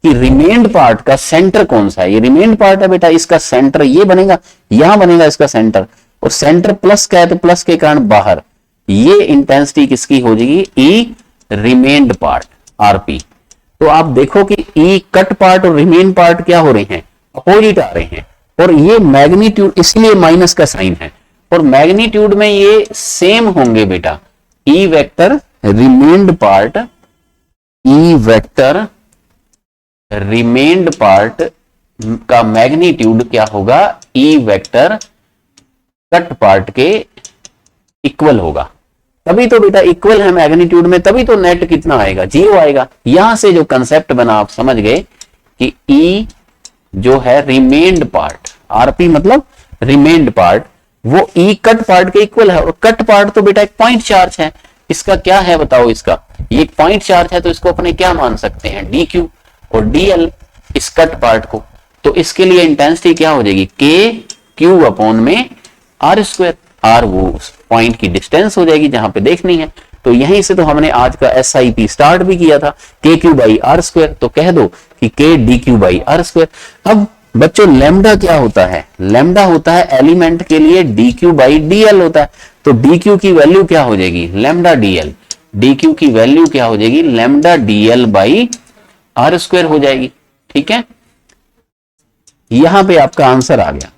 Speaker 1: कि रिमेन्ड पार्ट का सेंटर कौन सा है, ये रिमेन्ड पार्ट है बेटा, इसका सेंटर ये बनेगा, यहां बनेगा इसका सेंटर, और सेंटर प्लस का है तो प्लस के कारण बाहर, ये इंटेंसिटी किसकी हो जाएगी E रिमेन्ड पार्ट RP। तो आप देखो कि E कट पार्ट और रिमेन पार्ट क्या हो रहे हैं अपोजिट आ रहे हैं, और ये मैग्नीट्यूड इसलिए माइनस का साइन है, और मैग्नीट्यूड में ये सेम होंगे बेटा। E vector remained part, E vector remained part का मैग्नीट्यूड क्या होगा, ई वेक्टर कट पार्ट के इक्वल होगा। तभी तो बेटा इक्वल है मैग्नीट्यूड में, तभी तो नेट कितना आएगा, 0 आएगा। यहां से जो कंसेप्ट बना आप समझ गए कि ई जो है रिमेन्ड पार्ट, आरपी मतलब रिमेन्ड पार्ट, वो ई कट पार्ट के इक्वल है। और कट पार्ट तो बेटा एक पॉइंट चार्ज है, इसका क्या है बताओ, इसका ये पॉइंट चार्ज है, तो इसको अपने क्या मान सकते हैं, डी क्यू और डीएल इस कट पार्ट को। तो इसके लिए इंटेंसिटी क्या हो जाएगी, के क्यू अपॉन में आर स्क्वायर, आर वो पॉइंट की डिस्टेंस हो जाएगी जहां पे देखनी है। तो यहीं से तो हमने आज का SIP स्टार्ट भी किया था, के क्यू बाई आर स्क्वायर, तो कह दो कि K D Q by R square. अब बच्चों लैम्डा क्या होता है, लैम्डा होता है एलिमेंट के लिए D Q by D L होता है। तो डी क्यू की वैल्यू क्या हो जाएगी, lambda D L, D Q की वैल्यू क्या हो जाएगी, lambda D L by R square हो जाएगी। ठीक है, यहां पे आपका आंसर आ गया।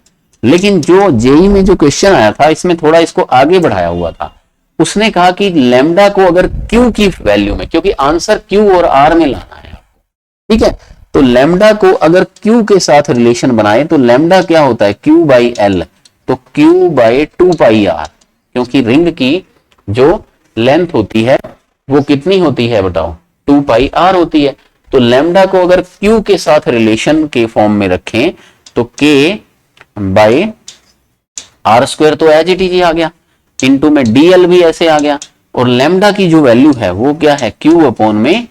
Speaker 1: लेकिन जो जेई में जो क्वेश्चन आया था इसमें थोड़ा इसको आगे बढ़ाया हुआ था, उसने कहा कि लैम्डा को अगर क्यू की वैल्यू में, क्योंकि आंसर क्यू और आर में लाना है आपको, ठीक है, तो लैम्डा को अगर क्यू के साथ रिलेशन बनाए तो लैम्डा क्या होता है, क्यू बाई एल, तो क्यू बाई 2 पाई आर, क्योंकि रिंग की जो लेंथ होती है वो कितनी होती है बताओ, 2 पाई आर होती है। तो लैम्डा को अगर क्यू के साथ रिलेशन के फॉर्म में रखें तो के बाई आर स्क्वायर तो एज इट इज आ गया, इनटू में डीएल भी ऐसे आ गया, और लैम्डा की जो वैल्यू है वो क्या है, क्यू अपॉन में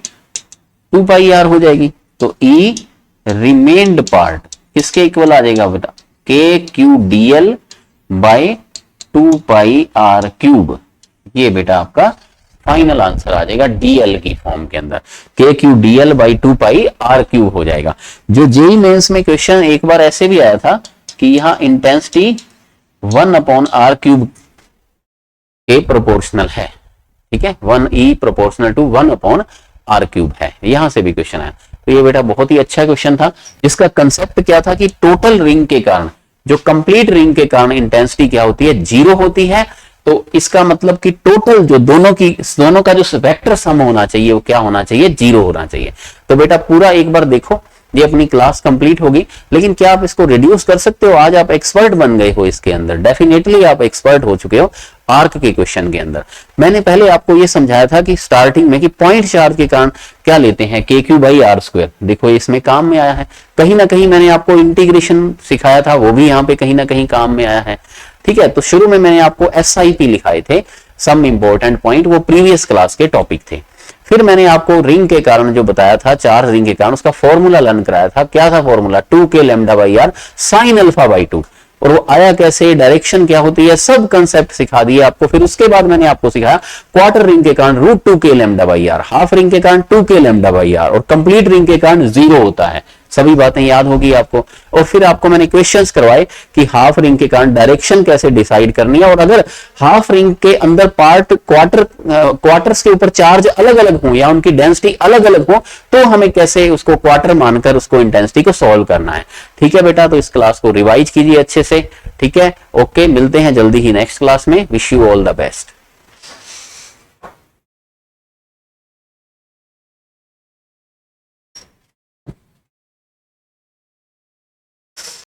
Speaker 1: 2 पाई आर हो जाएगी। तो ई रिमेन्ड पार्ट किसके इक्वल आ जाएगा बेटा, K Q DL by 2 pi R cube. ये बेटा आपका फाइनल आंसर आ जाएगा डीएल की फॉर्म के अंदर, K Q DL by 2 pi R cube हो जाएगा। जो जेई मेंस में क्वेश्चन एक बार ऐसे भी आया था कि यहां इंटेंसिटी 1 अपॉन आर क्यूब के प्रोपोर्शनल है, ठीक है, 1E proportional to 1 upon R cube है, यहां से भी क्वेश्चन आया। तो ये बेटा बहुत ही अच्छा क्वेश्चन था, जिसका कंसेप्ट क्या था कि टोटल रिंग के कारण, जो कंप्लीट रिंग के कारण इंटेंसिटी क्या होती है, 0 होती है। तो इसका मतलब कि टोटल जो दोनों का जो वेक्टर सम होना चाहिए वो क्या होना चाहिए, 0 होना चाहिए। तो बेटा पूरा एक बार देखो, ये अपनी क्लास कंप्लीट होगी, लेकिन क्या आप इसको रिड्यूस कर सकते हो, आज आप एक्सपर्ट बन गए हो इसके अंदर, डेफिनेटली आप एक्सपर्ट हो चुके हो आर्क के क्वेश्चन के अंदर। मैंने पहले आपको ये समझाया था कि स्टार्टिंग में कि पॉइंट चार्ज के कारण क्या लेते हैं, के क्यू बाई आर स्क्वायर। देखो इसमें काम में आया है, कहीं ना कहीं मैंने आपको इंटीग्रेशन सिखाया था, वो भी यहाँ पे कहीं ना कहीं काम में आया है। ठीक है, तो शुरू में मैंने आपको SIP लिखाए थे, सम इंपॉर्टेंट पॉइंट, वो प्रीवियस क्लास के टॉपिक थे। फिर मैंने आपको रिंग के कारण जो बताया था, चार्ज रिंग के कारण, उसका फॉर्मूला लर्न कराया था। क्या था formula, 2k lambda by R sine alpha by 2, और वो आया कैसे, डायरेक्शन क्या होती है, सब कंसेप्ट सिखा दिए आपको। फिर उसके बाद मैंने आपको सिखाया क्वार्टर रिंग के कारण √2k lambda by R, half ring के कारण 2k लैम्डा बाई आर, और कंप्लीट रिंग के कारण 0 होता है। सभी बातें याद होगी आपको। और फिर आपको मैंने क्वेश्चंस करवाए कि हाफ रिंग के कारण डायरेक्शन कैसे डिसाइड करनी है, और अगर हाफ रिंग के अंदर पार्ट क्वार्टर्स के ऊपर चार्ज अलग अलग हो या उनकी डेंसिटी अलग अलग हो, तो हमें कैसे उसको क्वार्टर मानकर उसको इंटेंसिटी को सॉल्व करना है। ठीक है बेटा, तो इस क्लास को रिवाइज कीजिए अच्छे से। ठीक है, ओके, मिलते हैं जल्दी ही नेक्स्ट क्लास में। Wish you all the best.